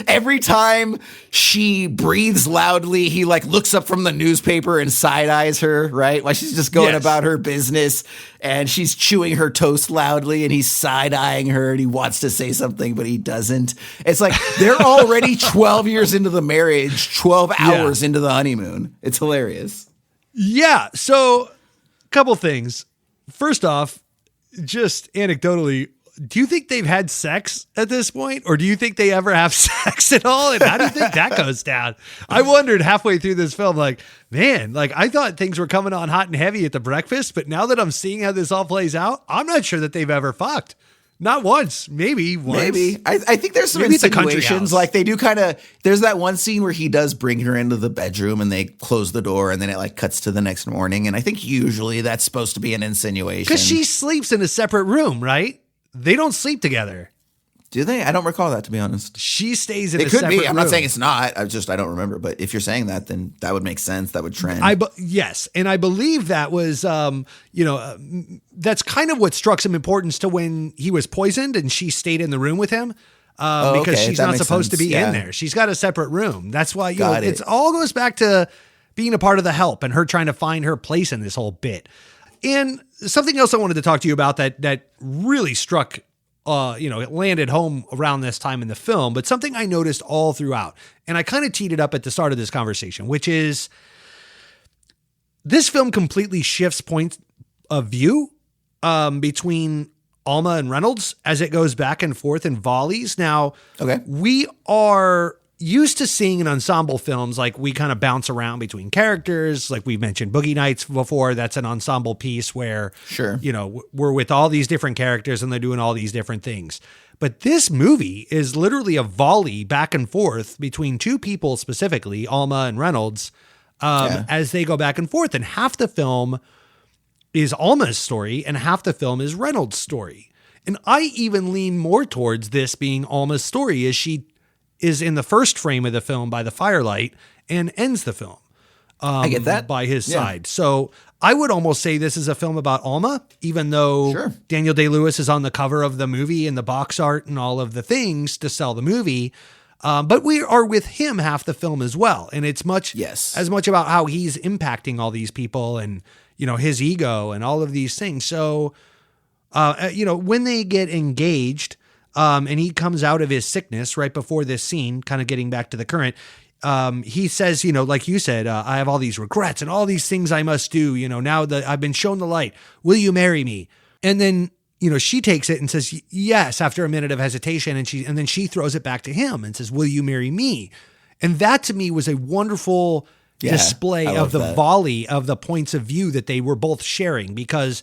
Every time she breathes loudly, he looks up from the newspaper and side eyes her, right? While she's just going about her business, and she's chewing her toast loudly, and he's side eyeing her, and he wants to say something, but he doesn't. It's they're already 12 years into the marriage, 12 hours into the honeymoon. It's hilarious. Yeah. So, couple things. First off, just anecdotally, do you think they've had sex at this point, or do you think they ever have sex at all? And how do you think that goes down? I wondered halfway through this film, man, I thought things were coming on hot and heavy at the breakfast, but now that I'm seeing how this all plays out, I'm not sure that they've ever fucked. Not once, maybe once. Maybe. I think there's some insinuations. They do kind of, there's that one scene where he does bring her into the bedroom and they close the door, and then it cuts to the next morning. And I think usually that's supposed to be an insinuation. Because she sleeps in a separate room, right? They don't sleep together. Do they? I don't recall that, to be honest. She stays in a separate room. It could be. I'm not saying it's not. I don't remember. But if you're saying that, then that would make sense. That would trend. Yes. And I believe that was, that's kind of what struck some importance to when he was poisoned and she stayed in the room with him. Because she's not supposed to be in there. She's got a separate room. That's why, it all goes back to being a part of the help and her trying to find her place in this whole bit. And something else I wanted to talk to you about that really struck, it landed home around this time in the film, but something I noticed all throughout, and I kind of teed it up at the start of this conversation, which is this film completely shifts point of view between Alma and Reynolds as it goes back and forth in volleys. Now, we are used to seeing in ensemble films, we kind of bounce around between characters. Like we mentioned Boogie Nights before. That's an ensemble piece where, we're with all these different characters and they're doing all these different things. But this movie is literally a volley back and forth between two people, specifically Alma and Reynolds, as they go back and forth. And half the film is Alma's story and half the film is Reynolds' story. And I even lean more towards this being Alma's story, as she is in the first frame of the film by the firelight and ends the film. I get that. By his side. So I would almost say this is a film about Alma, even though Daniel Day-Lewis is on the cover of the movie and the box art and all of the things to sell the movie. But we are with him half the film as well. And it's as much about how he's impacting all these people and, his ego and all of these things. So, when they get engaged, and he comes out of his sickness right before this scene, kind of getting back to the current. He says, like you said, I have all these regrets and all these things I must do. Now that I've been shown the light, will you marry me? And then, she takes it and says, yes, after a minute of hesitation. And then she throws it back to him and says, will you marry me? And that to me was a wonderful display of the volley of the points of view that they were both sharing, because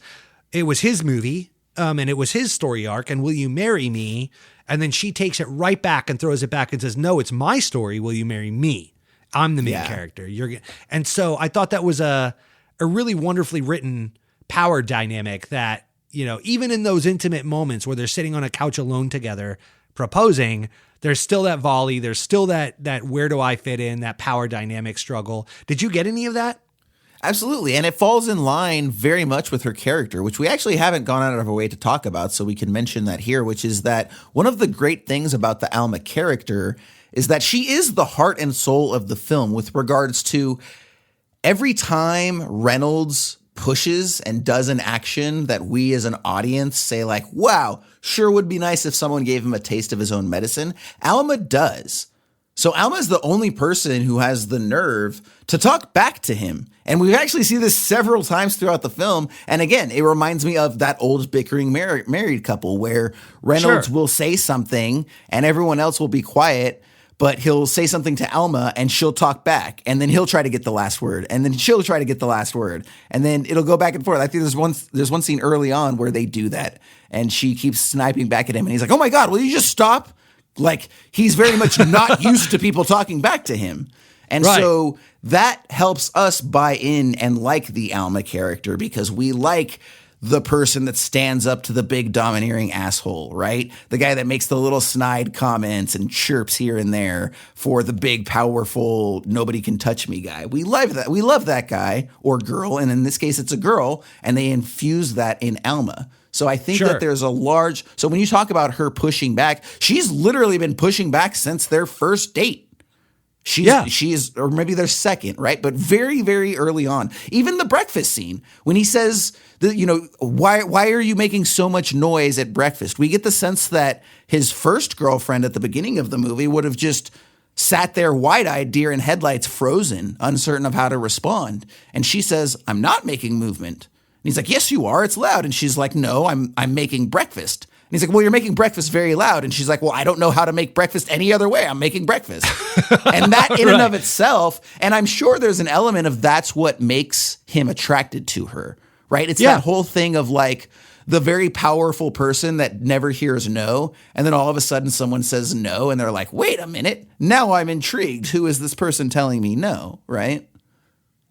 it was his movie. And it was his story arc, and will you marry me? And then she takes it right back and throws it back and says, no, it's my story. Will you marry me? I'm the main character. And so I thought that was a really wonderfully written power dynamic that, even in those intimate moments where they're sitting on a couch alone together, proposing, there's still that volley. There's still that where do I fit in, that power dynamic struggle. Did you get any of that? Absolutely. And it falls in line very much with her character, which we actually haven't gone out of our way to talk about. So we can mention that here, which is that one of the great things about the Alma character is that she is the heart and soul of the film with regards to every time Reynolds pushes and does an action that we as an audience say like, wow, sure would be nice if someone gave him a taste of his own medicine. Alma does. So Alma is the only person who has the nerve to talk back to him. And we actually see this several times throughout the film. And again, it reminds me of that old bickering married couple where Reynolds will say something and everyone else will be quiet, but he'll say something to Alma and she'll talk back. And then he'll try to get the last word. And then she'll try to get the last word. And then it'll go back and forth. I think there's one scene early on where they do that. And she keeps sniping back at him. And he's like, oh my God, will you just stop? Like, he's very much not used to people talking back to him. And so that helps us buy in and like the Alma character because we like the person that stands up to the big domineering asshole, right? The guy that makes the little snide comments and chirps here and there for the big, powerful, nobody can touch me guy. We love that. We love that guy or girl. And in this case, it's a girl, and they infuse that in Alma. So I think that there's a large, so when you talk about her pushing back, she's literally been pushing back since their first date. She's, or maybe their second, right? But very, very early on, even the breakfast scene when he says that, you know, why are you making so much noise at breakfast? We get the sense that his first girlfriend at the beginning of the movie would have just sat there wide-eyed, deer in headlights, frozen, uncertain of how to respond. And she says, I'm not making movement. And he's like, yes, you are. It's loud. And she's like, no, I'm making breakfast. And he's like, well, you're making breakfast very loud. And she's like, well, I don't know how to make breakfast any other way. I'm making breakfast. And that in and of itself, and I'm sure there's an element of that's what makes him attracted to her, right? It's that whole thing of like the very powerful person that never hears no. And then all of a sudden someone says no. And they're like, wait a minute. Now I'm intrigued. Who is this person telling me no, right?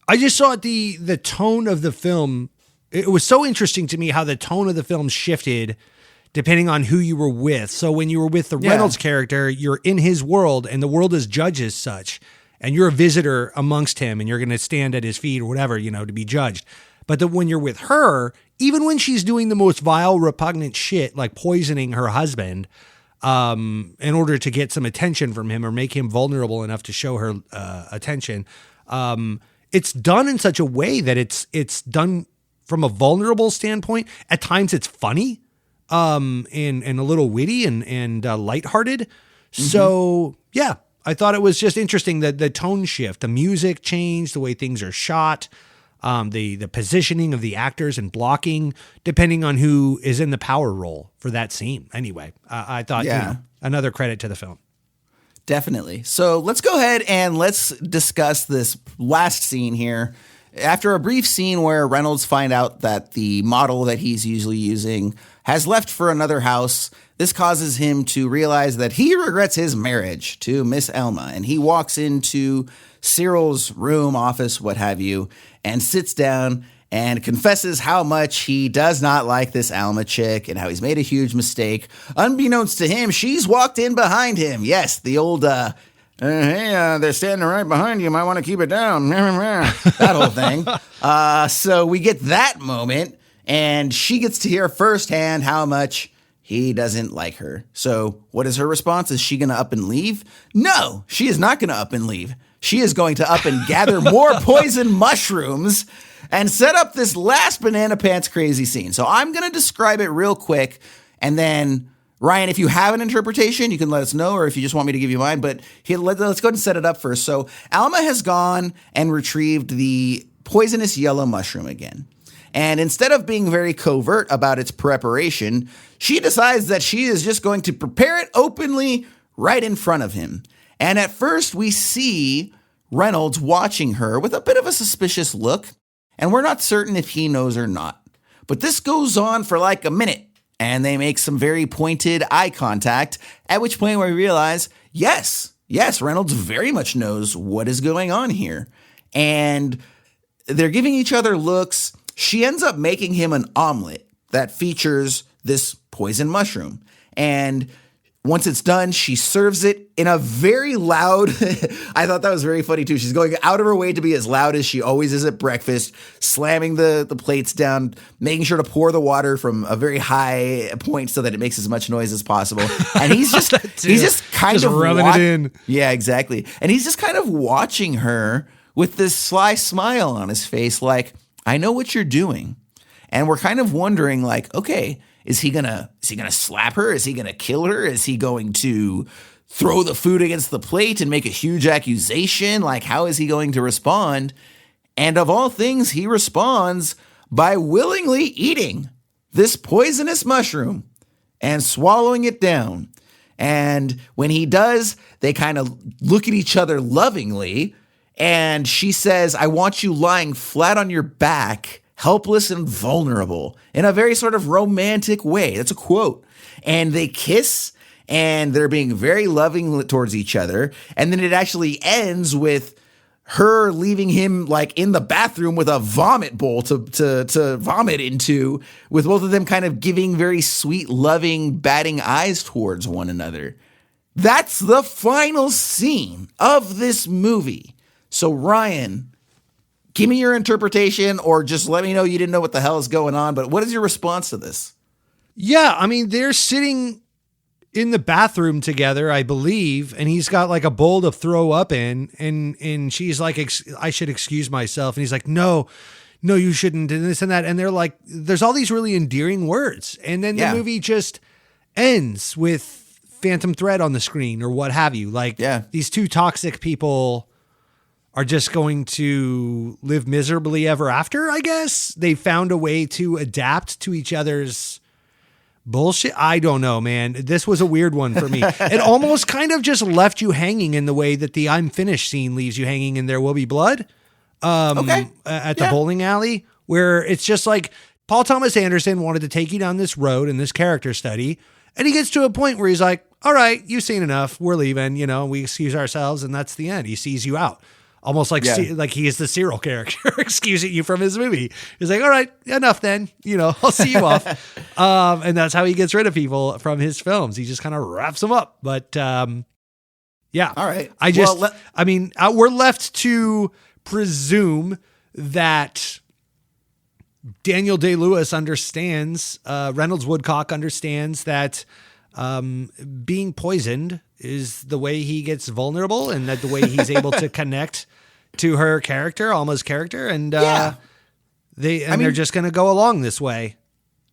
I just saw the tone of the film. It was so interesting to me how the tone of the film shifted depending on who you were with. So when you were with the Reynolds character, you're in his world and the world is judged as such. And you're a visitor amongst him and you're going to stand at his feet or whatever, you know, to be judged. But when you're with her, even when she's doing the most vile, repugnant shit, like poisoning her husband, in order to get some attention from him or make him vulnerable enough to show her attention, it's done in such a way that it's done from a vulnerable standpoint. At times it's funny, and a little witty and lighthearted. Mm-hmm. So yeah, I thought it was just interesting that the tone shift, the music changed, the way things are shot, the positioning of the actors and blocking, depending on who is in the power role for that scene. Anyway, I thought, you know, another credit to the film. Definitely. So let's go ahead and let's discuss this last scene here. After a brief scene where Reynolds find out that the model that he's usually using has left for another house, this causes him to realize that he regrets his marriage to Miss Elma. And he walks into Cyril's room, office, what have you, and sits down and confesses how much he does not like this Alma chick and how he's made a huge mistake. Unbeknownst to him, she's walked in behind him. Yes, the old, hey, they're standing right behind you. You might want to keep it down. That whole thing. So we get that moment, and she gets to hear firsthand how much he doesn't like her. So what is her response? Is she going to up and leave? No, she is not going to up and leave. She is going to up and gather more poison mushrooms and set up this last banana pants crazy scene. So I'm going to describe it real quick, and then Ryan, if you have an interpretation, you can let us know, or if you just want me to give you mine. But here, let's go ahead and set it up first. So Alma has gone and retrieved the poisonous yellow mushroom again. And instead of being very covert about its preparation, she decides that she is just going to prepare it openly right in front of him. And at first, we see Reynolds watching her with a bit of a suspicious look, and we're not certain if he knows or not. But this goes on for like a minute. And they make some very pointed eye contact, at which point we realize, yes, Reynolds very much knows what is going on here. And they're giving each other looks. She ends up making him an omelet that features this poison mushroom. And once it's done, she serves it in a very loud, I thought that was very funny too. She's going out of her way to be as loud as she always is at breakfast, slamming the plates down, making sure to pour the water from a very high point so that it makes as much noise as possible. And he's just kind of rubbing it in. Yeah, exactly. And he's just kind of watching her with this sly smile on his face, like, I know what you're doing. And we're kind of wondering, like, okay, is he gonna slap her? Is he gonna kill her? Is he going to throw the food against the plate and make a huge accusation? Like, how is he going to respond? And of all things, he responds by willingly eating this poisonous mushroom and swallowing it down. And when he does, they kind of look at each other lovingly. And she says, I want you lying flat on your back, helpless and vulnerable, in a very sort of romantic way. That's a quote. And they kiss, and they're being very loving towards each other. And then it actually ends with her leaving him like in the bathroom with a vomit bowl to vomit into, with both of them kind of giving very sweet, loving, batting eyes towards one another. That's the final scene of this movie. So Ryan, give me your interpretation, or just let me know you didn't know what the hell is going on. But what is your response to this? Yeah, I mean, they're sitting in the bathroom together, I believe, and he's got like a bowl to throw up in, and she's like, I should excuse myself. And he's like, no, you shouldn't, and this and that. And they're like, there's all these really endearing words. And then the movie just ends with Phantom Thread on the screen or what have you. Like, these two toxic people are just going to live miserably ever after, I guess. They found a way to adapt to each other's bullshit. I don't know, man. This was a weird one for me. It almost kind of just left you hanging in the way that the I'm finished scene leaves you hanging in There Will Be Blood at the bowling alley, where it's just like Paul Thomas Anderson wanted to take you down this road in this character study. And he gets to a point where he's like, all right, you've seen enough. We're leaving, we excuse ourselves. And that's the end. He sees you out. Almost like like he is the serial character excusing you from his movie. He's like, all right, enough then. I'll see you off. And that's how he gets rid of people from his films. He just kind of wraps them up. But yeah. All right. We're left to presume that Daniel Day-Lewis understands, Reynolds Woodcock understands that being poisoned is the way he gets vulnerable, and that the way he's able to connect to her character, Alma's character. And they're just going to go along this way.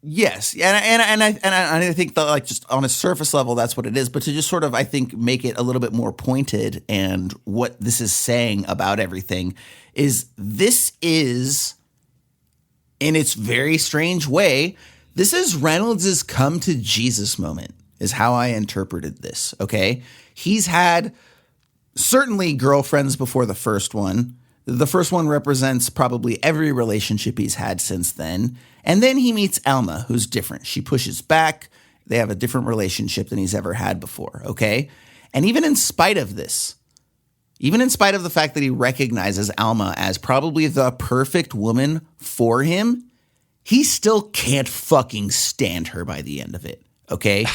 Yes. And I think that, like, just on a surface level, that's what it is. But to just sort of, I think, make it a little bit more pointed, and what this is saying about everything is, this is, in its very strange way, this is Reynolds' come to Jesus moment, is how I interpreted this, okay? He's had certainly girlfriends before the first one. The first one represents probably every relationship he's had since then. And then he meets Alma, who's different. She pushes back. They have a different relationship than he's ever had before, okay? And even in spite of this, even in spite of the fact that he recognizes Alma as probably the perfect woman for him, he still can't fucking stand her by the end of it. Okay.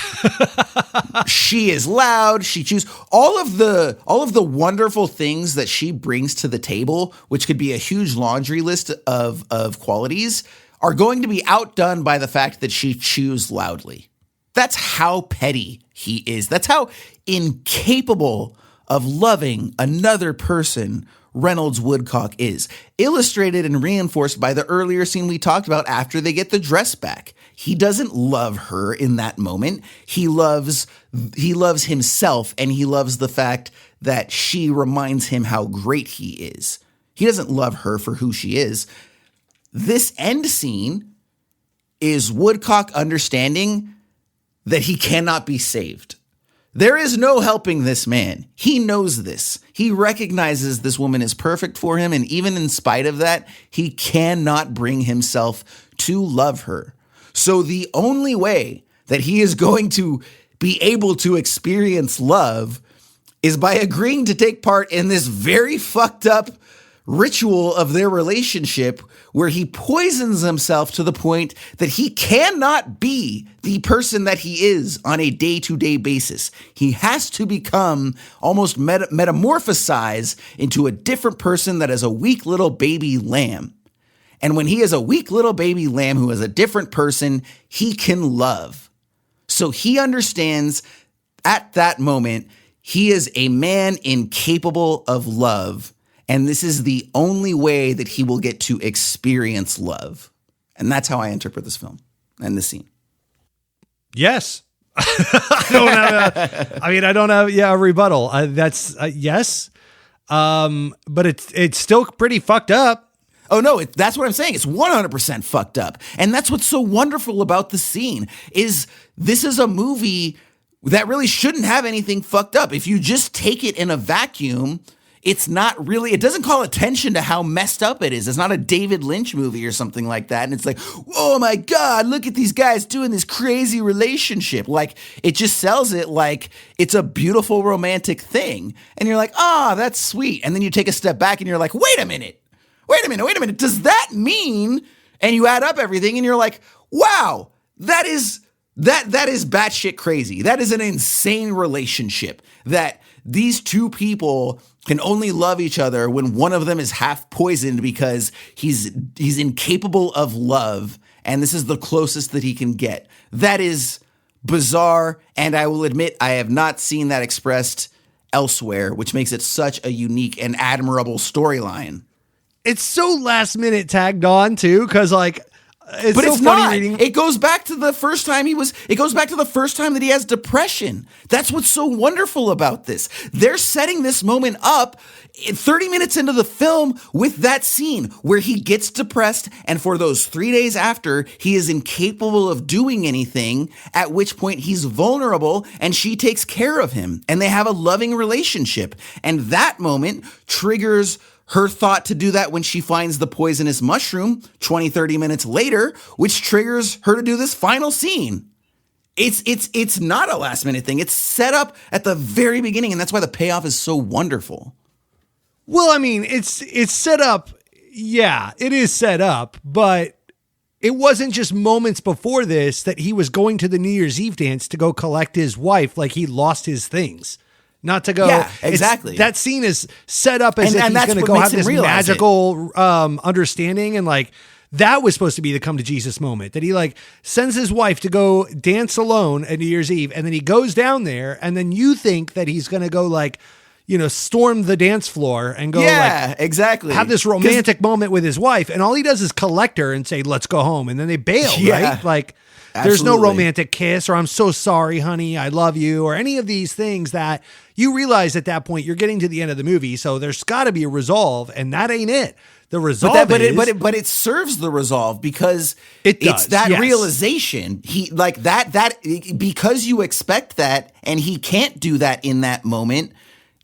She is loud. She chews all of the wonderful things that she brings to the table, which could be a huge laundry list of qualities, are going to be outdone by the fact that she chews loudly. That's how petty he is. That's how incapable of loving another person Reynolds Woodcock is. Illustrated and reinforced by the earlier scene we talked about after they get the dress back. He doesn't love her in that moment. He loves himself, and he loves the fact that she reminds him how great he is. He doesn't love her for who she is. This end scene is Woodcock understanding that he cannot be saved. There is no helping this man. He knows this. He recognizes this woman is perfect for him, and even in spite of that, he cannot bring himself to love her. So the only way that he is going to be able to experience love is by agreeing to take part in this very fucked up ritual of their relationship where he poisons himself to the point that he cannot be the person that he is on a day-to-day basis. He has to become almost metamorphosized into a different person that is a weak little baby lamb. And when he is a weak little baby lamb who is a different person, he can love. So he understands at that moment, he is a man incapable of love. And this is the only way that he will get to experience love. And that's how I interpret this film and this scene. Yes. I don't have a rebuttal. That's yes. But it's still pretty fucked up. Oh no, that's what I'm saying. It's 100% fucked up. And that's what's so wonderful about the scene is this is a movie that really shouldn't have anything fucked up. If you just take it in a vacuum, it's not really, it doesn't call attention to how messed up it is. It's not a David Lynch movie or something like that. And it's like, oh my God, look at these guys doing this crazy relationship. Like, it just sells it like it's a beautiful romantic thing. And you're like, oh, that's sweet. And then you take a step back and you're like, wait a minute. Does that mean, and you add up everything and you're like, wow, that is batshit crazy. That is an insane relationship that these two people can only love each other when one of them is half poisoned because he's incapable of love, and this is the closest that he can get. That is bizarre, and I will admit I have not seen that expressed elsewhere, which makes it such a unique and admirable storyline. It's so last minute tagged on too, because like it's but so it's funny not. reading. It goes back to the first time that he has depression. That's what's so wonderful about this. They're setting this moment up 30 minutes into the film with that scene where he gets depressed, and for those 3 days after, he is incapable of doing anything, at which point he's vulnerable and she takes care of him and they have a loving relationship. And that moment triggers her thought to do that when she finds the poisonous mushroom 20, 30 minutes later, which triggers her to do this final scene. It's not a last minute thing. It's set up at the very beginning, and that's why the payoff is so wonderful. Well, I mean, it's set up. Yeah, it is set up, but it wasn't just moments before this that he was going to the New Year's Eve dance to go collect his wife, like he lost his things. Not to go. Yeah, exactly. That scene is set up as if he's going to go have this magical understanding. And like, that was supposed to be the come to Jesus moment, that he like sends his wife to go dance alone at New Year's Eve. And then he goes down there, and then you think that he's going to go like, storm the dance floor and go exactly. have this romantic moment with his wife. And all he does is collect her and say, let's go home. And then they bail, right? Like, there's no romantic kiss or I'm so sorry, honey, I love you, or any of these things that you realize at that point you're getting to the end of the movie. So there's got to be a resolve, and that ain't it. The resolve but it serves the resolve because it's that realization. He like that because you expect that and he can't do that in that moment.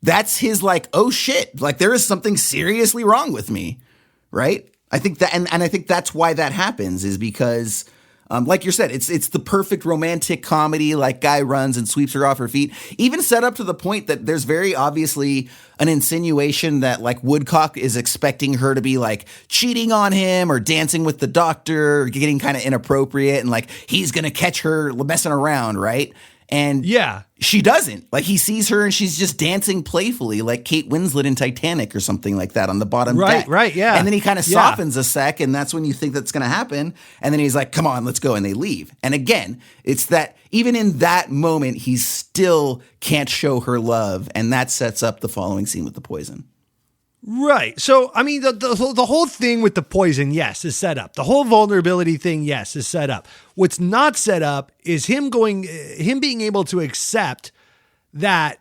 That's his like, oh shit, like there is something seriously wrong with me. Right. I think that, and I think that's why that happens is because, like you said, it's the perfect romantic comedy, like guy runs and sweeps her off her feet, even set up to the point that there's very obviously an insinuation that like Woodcock is expecting her to be like cheating on him or dancing with the doctor or getting kind of inappropriate. And like, he's going to catch her messing around. Right. And she doesn't. Like he sees her and she's just dancing playfully like Kate Winslet in Titanic or something like that on the bottom deck. Right, yeah. And then he kind of softens a sec, and that's when you think that's going to happen. And then he's like, come on, let's go. And they leave. And again, it's that even in that moment, he still can't show her love. And that sets up the following scene with the poison. Right. So, I mean, the whole thing with the poison, yes, is set up. The whole vulnerability thing, yes, is set up. What's not set up is him being able to accept that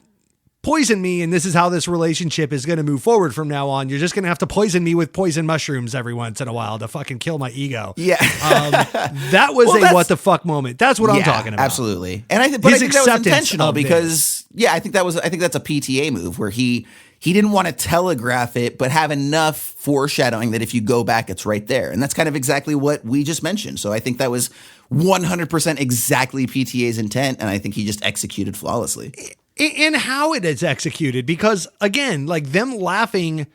poison me, and this is how this relationship is going to move forward from now on. You're just going to have to poison me with poison mushrooms every once in a while to fucking kill my ego. Yeah. That was a what the fuck moment. That's what I'm talking about. Absolutely. And I think that was intentional because, I think that's a PTA move where he didn't want to telegraph it, but have enough foreshadowing that if you go back, it's right there. And that's kind of exactly what we just mentioned. So I think that was 100% exactly PTA's intent. And I think he just executed flawlessly. And how it is executed, because again, like them laughing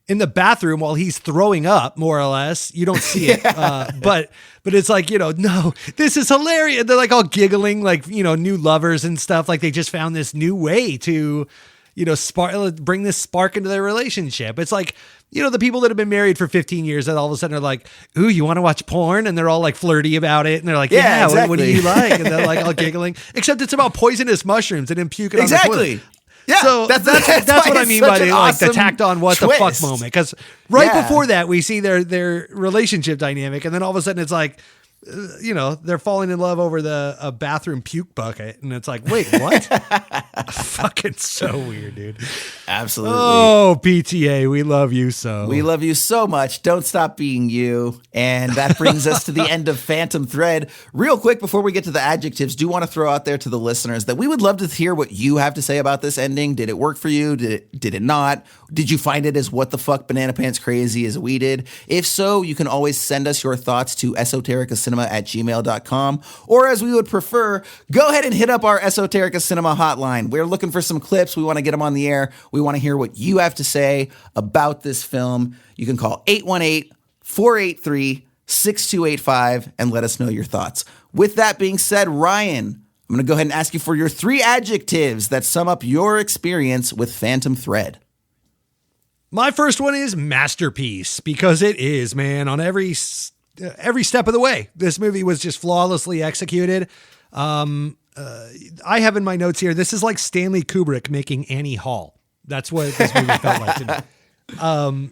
in the bathroom while he's throwing up, more or less. You don't see it. But it's like, no, this is hilarious. They're like all giggling, like, new lovers and stuff. Like they just found this new way to, bring this spark into their relationship. It's like, the people that have been married for 15 years that all of a sudden are like, ooh, you want to watch porn? And they're all like flirty about it. And they're like, yeah, exactly. what do you like? And they're like all giggling, except it's about poisonous mushrooms and then puking on the toilet. Yeah, so that's what I mean by the tacked on what twist. The fuck moment. Because before that, we see their relationship dynamic. And then all of a sudden it's like, they're falling in love over a bathroom puke bucket. And it's like, wait, what? Fucking so weird, dude. Absolutely. Oh, PTA, we love you so. We love you so much. Don't stop being you. And that brings us to the end of Phantom Thread. Real quick, before we get to the adjectives, do want to throw out there to the listeners that we would love to hear what you have to say about this ending. Did it work for you? Did it not? Did you find it as what the fuck banana pants crazy as we did? If so, you can always send us your thoughts to esotericacinema@gmail.com, or as we would prefer, go ahead and hit up our Esoterica Cinema hotline. We're looking for some clips. We want to get them on the air. We want to hear what you have to say about this film. You can call 818-483-6285 and let us know your thoughts. With that being said, Ryan, I'm going to go ahead and ask you for your 3 adjectives that sum up your experience with Phantom Thread. My first one is masterpiece, because it is, man, on every step of the way. This movie was just flawlessly executed. I have in my notes here, this is like Stanley Kubrick making Annie Hall. That's what this movie felt like to me.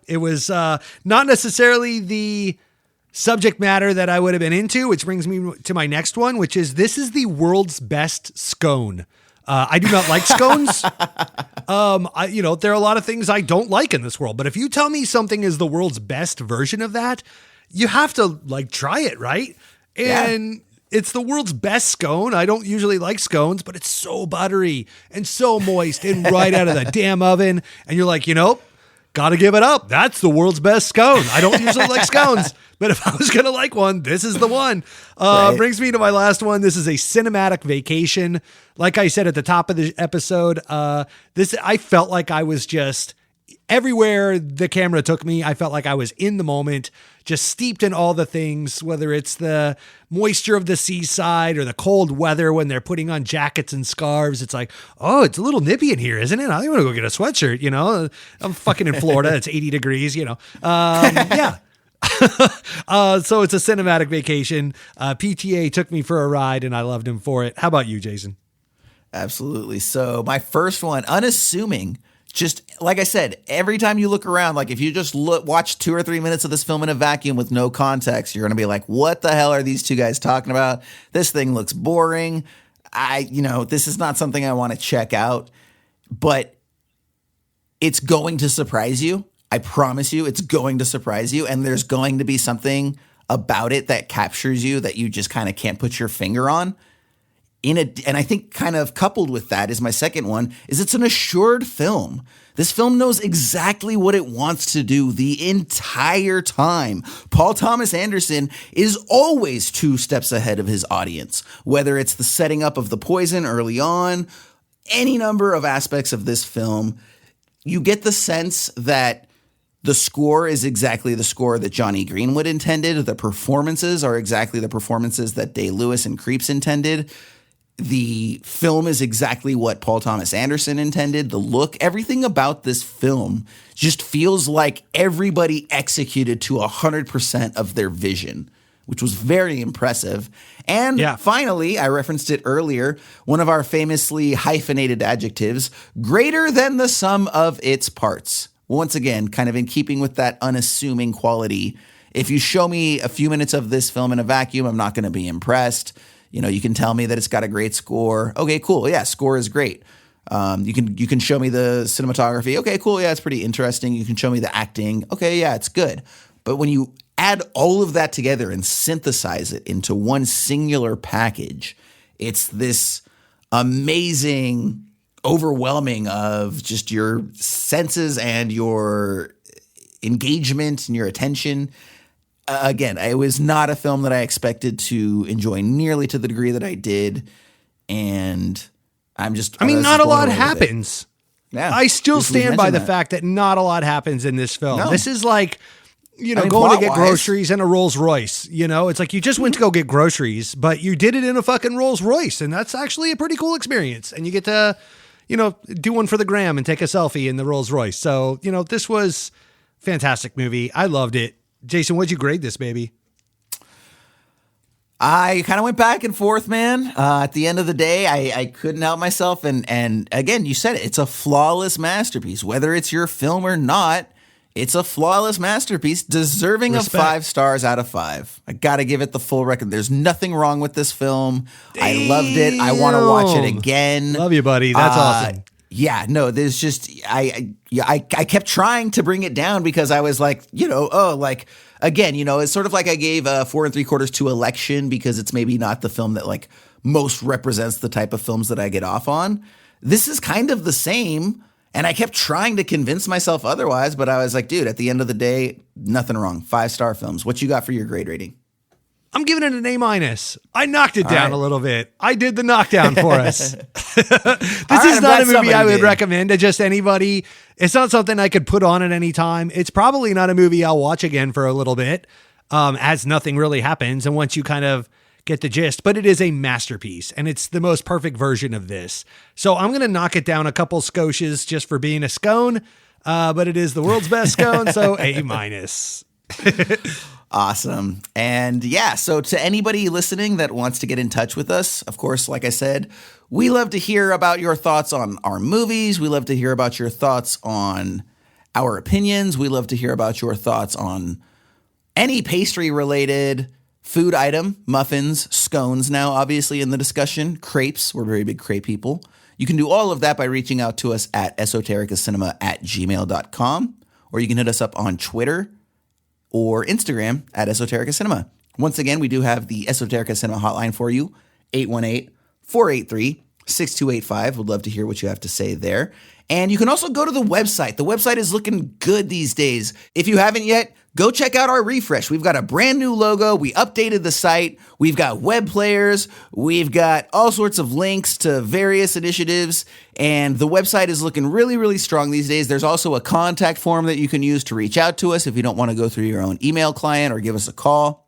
It was not necessarily the subject matter that I would have been into, which brings me to my next one, which is this is the world's best scone. I do not like scones. There are a lot of things I don't like in this world, but if you tell me something is the world's best version of that, you have to try it, right? And it's the world's best scone. I don't usually like scones, but it's so buttery and so moist and right out of the damn oven. And you're like, got to give it up. That's the world's best scone. I don't usually like scones, but if I was going to like one, this is the one. Brings me to my last one. This is a cinematic vacation. Like I said at the top of the episode, I felt like I was just everywhere the camera took me. I felt like I was in the moment, just steeped in all the things, whether it's the moisture of the seaside or the cold weather when they're putting on jackets and scarves. It's like, oh, it's a little nippy in here, isn't it? I want to go get a sweatshirt, I'm fucking in Florida. It's 80 degrees, So it's a cinematic vacation. PTA took me for a ride and I loved him for it. How about you, Jason? Absolutely. So my first one, unassuming. Just like I said, every time you look around, like if you just watch 2 or 3 minutes of this film in a vacuum with no context, you're going to be like, what the hell are these two guys talking about? This thing looks boring. This is not something I want to check out, but it's going to surprise you. I promise you, it's going to surprise you. And there's going to be something about it that captures you that you just kind of can't put your finger on. And I think kind of coupled with that is my second one, is it's an assured film. This film knows exactly what it wants to do the entire time. Paul Thomas Anderson is always 2 steps ahead of his audience, whether it's the setting up of the poison early on, any number of aspects of this film. You get the sense that the score is exactly the score that Johnny Greenwood intended. The performances are exactly the performances that Day-Lewis and Creeps intended. The film is exactly what Paul Thomas Anderson intended. The look, everything about this film just feels like everybody executed to 100% of their vision, which was very impressive. And finally, I referenced it earlier, one of our famously hyphenated adjectives, greater than the sum of its parts. Once again, kind of in keeping with that unassuming quality. If you show me a few minutes of this film in a vacuum, I'm not going to be impressed. You can tell me that it's got a great score. Okay, cool. Yeah, score is great. You can show me the cinematography. Okay, cool. Yeah, it's pretty interesting. You can show me the acting. Okay, yeah, it's good. But when you add all of that together and synthesize it into one singular package, it's this amazing overwhelming of just your senses and your engagement and your attention. Again, it was not a film that I expected to enjoy nearly to the degree that I did. And I'm just... not a lot happens. Yeah, I still just was stand by the mentioning that. fact that not a lot happens in this film. No. This is like, you know, I mean, going to get plot-wise. groceries in a Rolls Royce. You know, it's like you just went to go get groceries, but you did it in a fucking Rolls Royce. And that's actually a pretty cool experience. And you get to, you know, do one for the gram and take a selfie in the Rolls Royce. So, you know, this was a fantastic movie. I loved it. Jason, what'd you grade this, baby? I kind of went back and forth, man. At the end of the day, I couldn't help myself. And again, you said it, it's a flawless masterpiece. Whether it's your film or not, it's a flawless masterpiece, deserving Respect. of 5 stars out of 5. I got to give it the full record. There's nothing wrong with this film. I loved it. I want to watch it again. Love you, buddy. That's awesome. Yeah, no, there's just, I kept trying to bring it down because I was like, you know, again, you know, it's sort of like I gave 4 3/4 to Election because it's maybe not the film that like most represents the type of films that I get off on. This is kind of the same. And I kept trying to convince myself otherwise, but I was like, dude, at the end of the day, nothing wrong. 5-star films. What you got for your grade rating? I'm giving it an A-. I knocked it down right. a little bit. I did the knockdown for us. This right, is not a movie somebody I would did. recommend to just anybody. It's not something I could put on at any time. It's probably not a movie I'll watch again for a little bit, as nothing really happens. And once you kind of get the gist, but it is a masterpiece and it's the most perfect version of this. So I'm going to knock it down a couple scotches just for being a scone. But it is the world's best scone. So A-. Awesome. And yeah, so to anybody listening that wants to get in touch with us, of course, like I said, we love to hear about your thoughts on our movies. We love to hear about your thoughts on our opinions. We love to hear about your thoughts on any pastry related food item, muffins, scones now, obviously in the discussion, crepes. We're very big crepe people. You can do all of that by reaching out to us at esotericacinema@gmail.com, or you can hit us up on Twitter or Instagram at Esoterica Cinema. Once again, we do have the Esoterica Cinema hotline for you, 818-483-6285. Would love to hear what you have to say there. And you can also go to the website. The website is looking good these days. If you haven't yet, go check out our refresh. We've got a brand new logo. We updated the site. We've got web players. We've got all sorts of links to various initiatives. And the website is looking really, really strong these days. There's also a contact form that you can use to reach out to us if you don't want to go through your own email client or give us a call.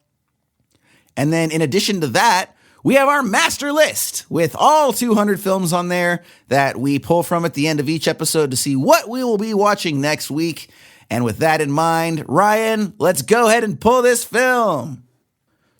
And then in addition to that, we have our master list with all 200 films on there that we pull from at the end of each episode to see what we will be watching next week. And with that in mind, Ryan, let's go ahead and pull this film.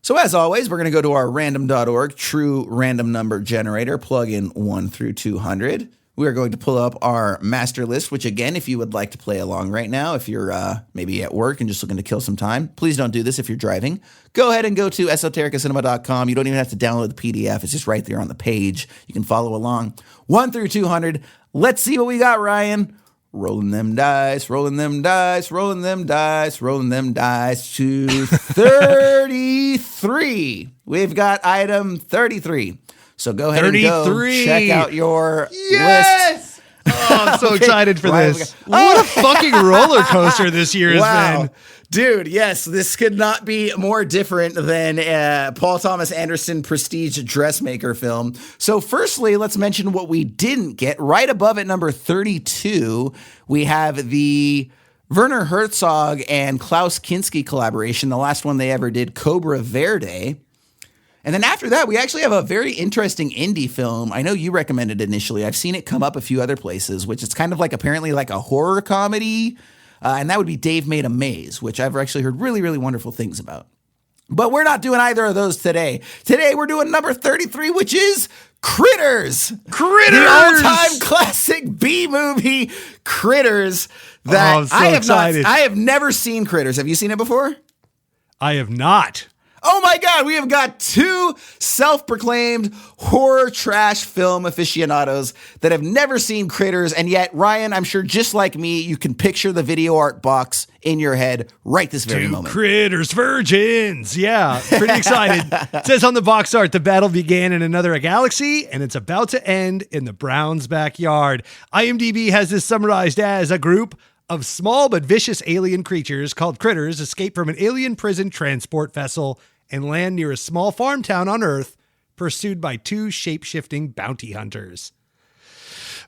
So as always, we're going to go to our random.org true random number generator, plug in 1 through 200. We are going to pull up our master list, which again, if you would like to play along right now, if you're maybe at work and just looking to kill some time, please don't do this if you're driving. Go ahead and go to esotericacinema.com. You don't even have to download the PDF. It's just right there on the page. You can follow along. 1 through 200. Let's see what we got, Ryan. Rolling them dice, rolling them dice, rolling them dice, rolling them dice to 33. We've got item 33. So go ahead 33. And go check out your list. Oh, I'm so excited for this. What a fucking roller coaster this year has been. Dude, yes, this could not be more different than Paul Thomas Anderson prestige dressmaker film. So firstly, let's mention what we didn't get. Right above at number 32, we have the Werner Herzog and Klaus Kinski collaboration, the last one they ever did, Cobra Verde. And then after that, we actually have a very interesting indie film. I know you recommended it initially. I've seen it come up a few other places, which is kind of like apparently like a horror comedy. And that would be Dave Made a Maze, which I've actually heard really, really wonderful things about. But we're not doing either of those today. Today, we're doing number 33, which is Critters. Critters! The all-time classic B-movie, Critters. That I'm so excited. I have never seen Critters. Have you seen it before? I have not. Oh my God, we have got 2 self-proclaimed horror trash film aficionados that have never seen Critters. And yet, Ryan, I'm sure just like me, you can picture the video art box in your head right this very moment. Critters, virgins. Yeah, pretty excited. It says on the box art, the battle began in another galaxy and it's about to end in the Browns' backyard. IMDb has this summarized as a group of small but vicious alien creatures called critters escape from an alien prison transport vessel and land near a small farm town on Earth, pursued by 2 shape-shifting bounty hunters.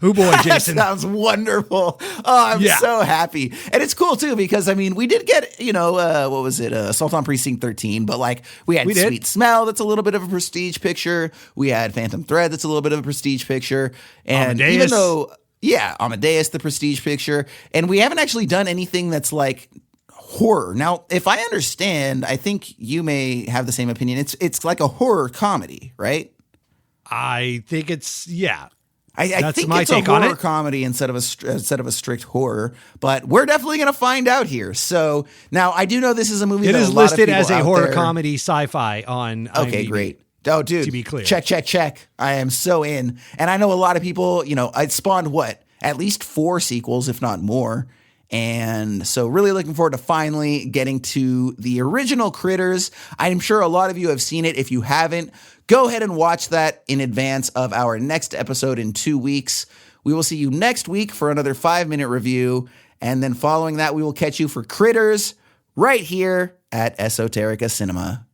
Oh boy, That Jason. sounds wonderful. Oh, I'm so happy. And it's cool too, because I mean, we did get, what was it? Assault on Precinct 13, but like we had Sweet Smell. That's a little bit of a prestige picture. We had Phantom Thread. That's a little bit of a prestige picture. And Amadeus. even though, Amadeus, the prestige picture, and we haven't actually done anything that's like horror. Now, if I understand, I think you may have the same opinion. It's like a horror comedy, right? I think it's, I think it's a horror comedy instead of a strict horror, but we're definitely going to find out here. So now I do know this is a movie that is a lot of listed people as a out horror there- comedy sci-fi on Okay, IMDb. great. Oh, dude, To be clear. check. I am so in. And I know a lot of people, it spawned at least 4 sequels, if not more. And so really looking forward to finally getting to the original Critters. I'm sure a lot of you have seen it. If you haven't, go ahead and watch that in advance of our next episode in 2 weeks. We will see you next week for another 5-minute review. And then following that, we will catch you for Critters right here at Esoterica Cinema.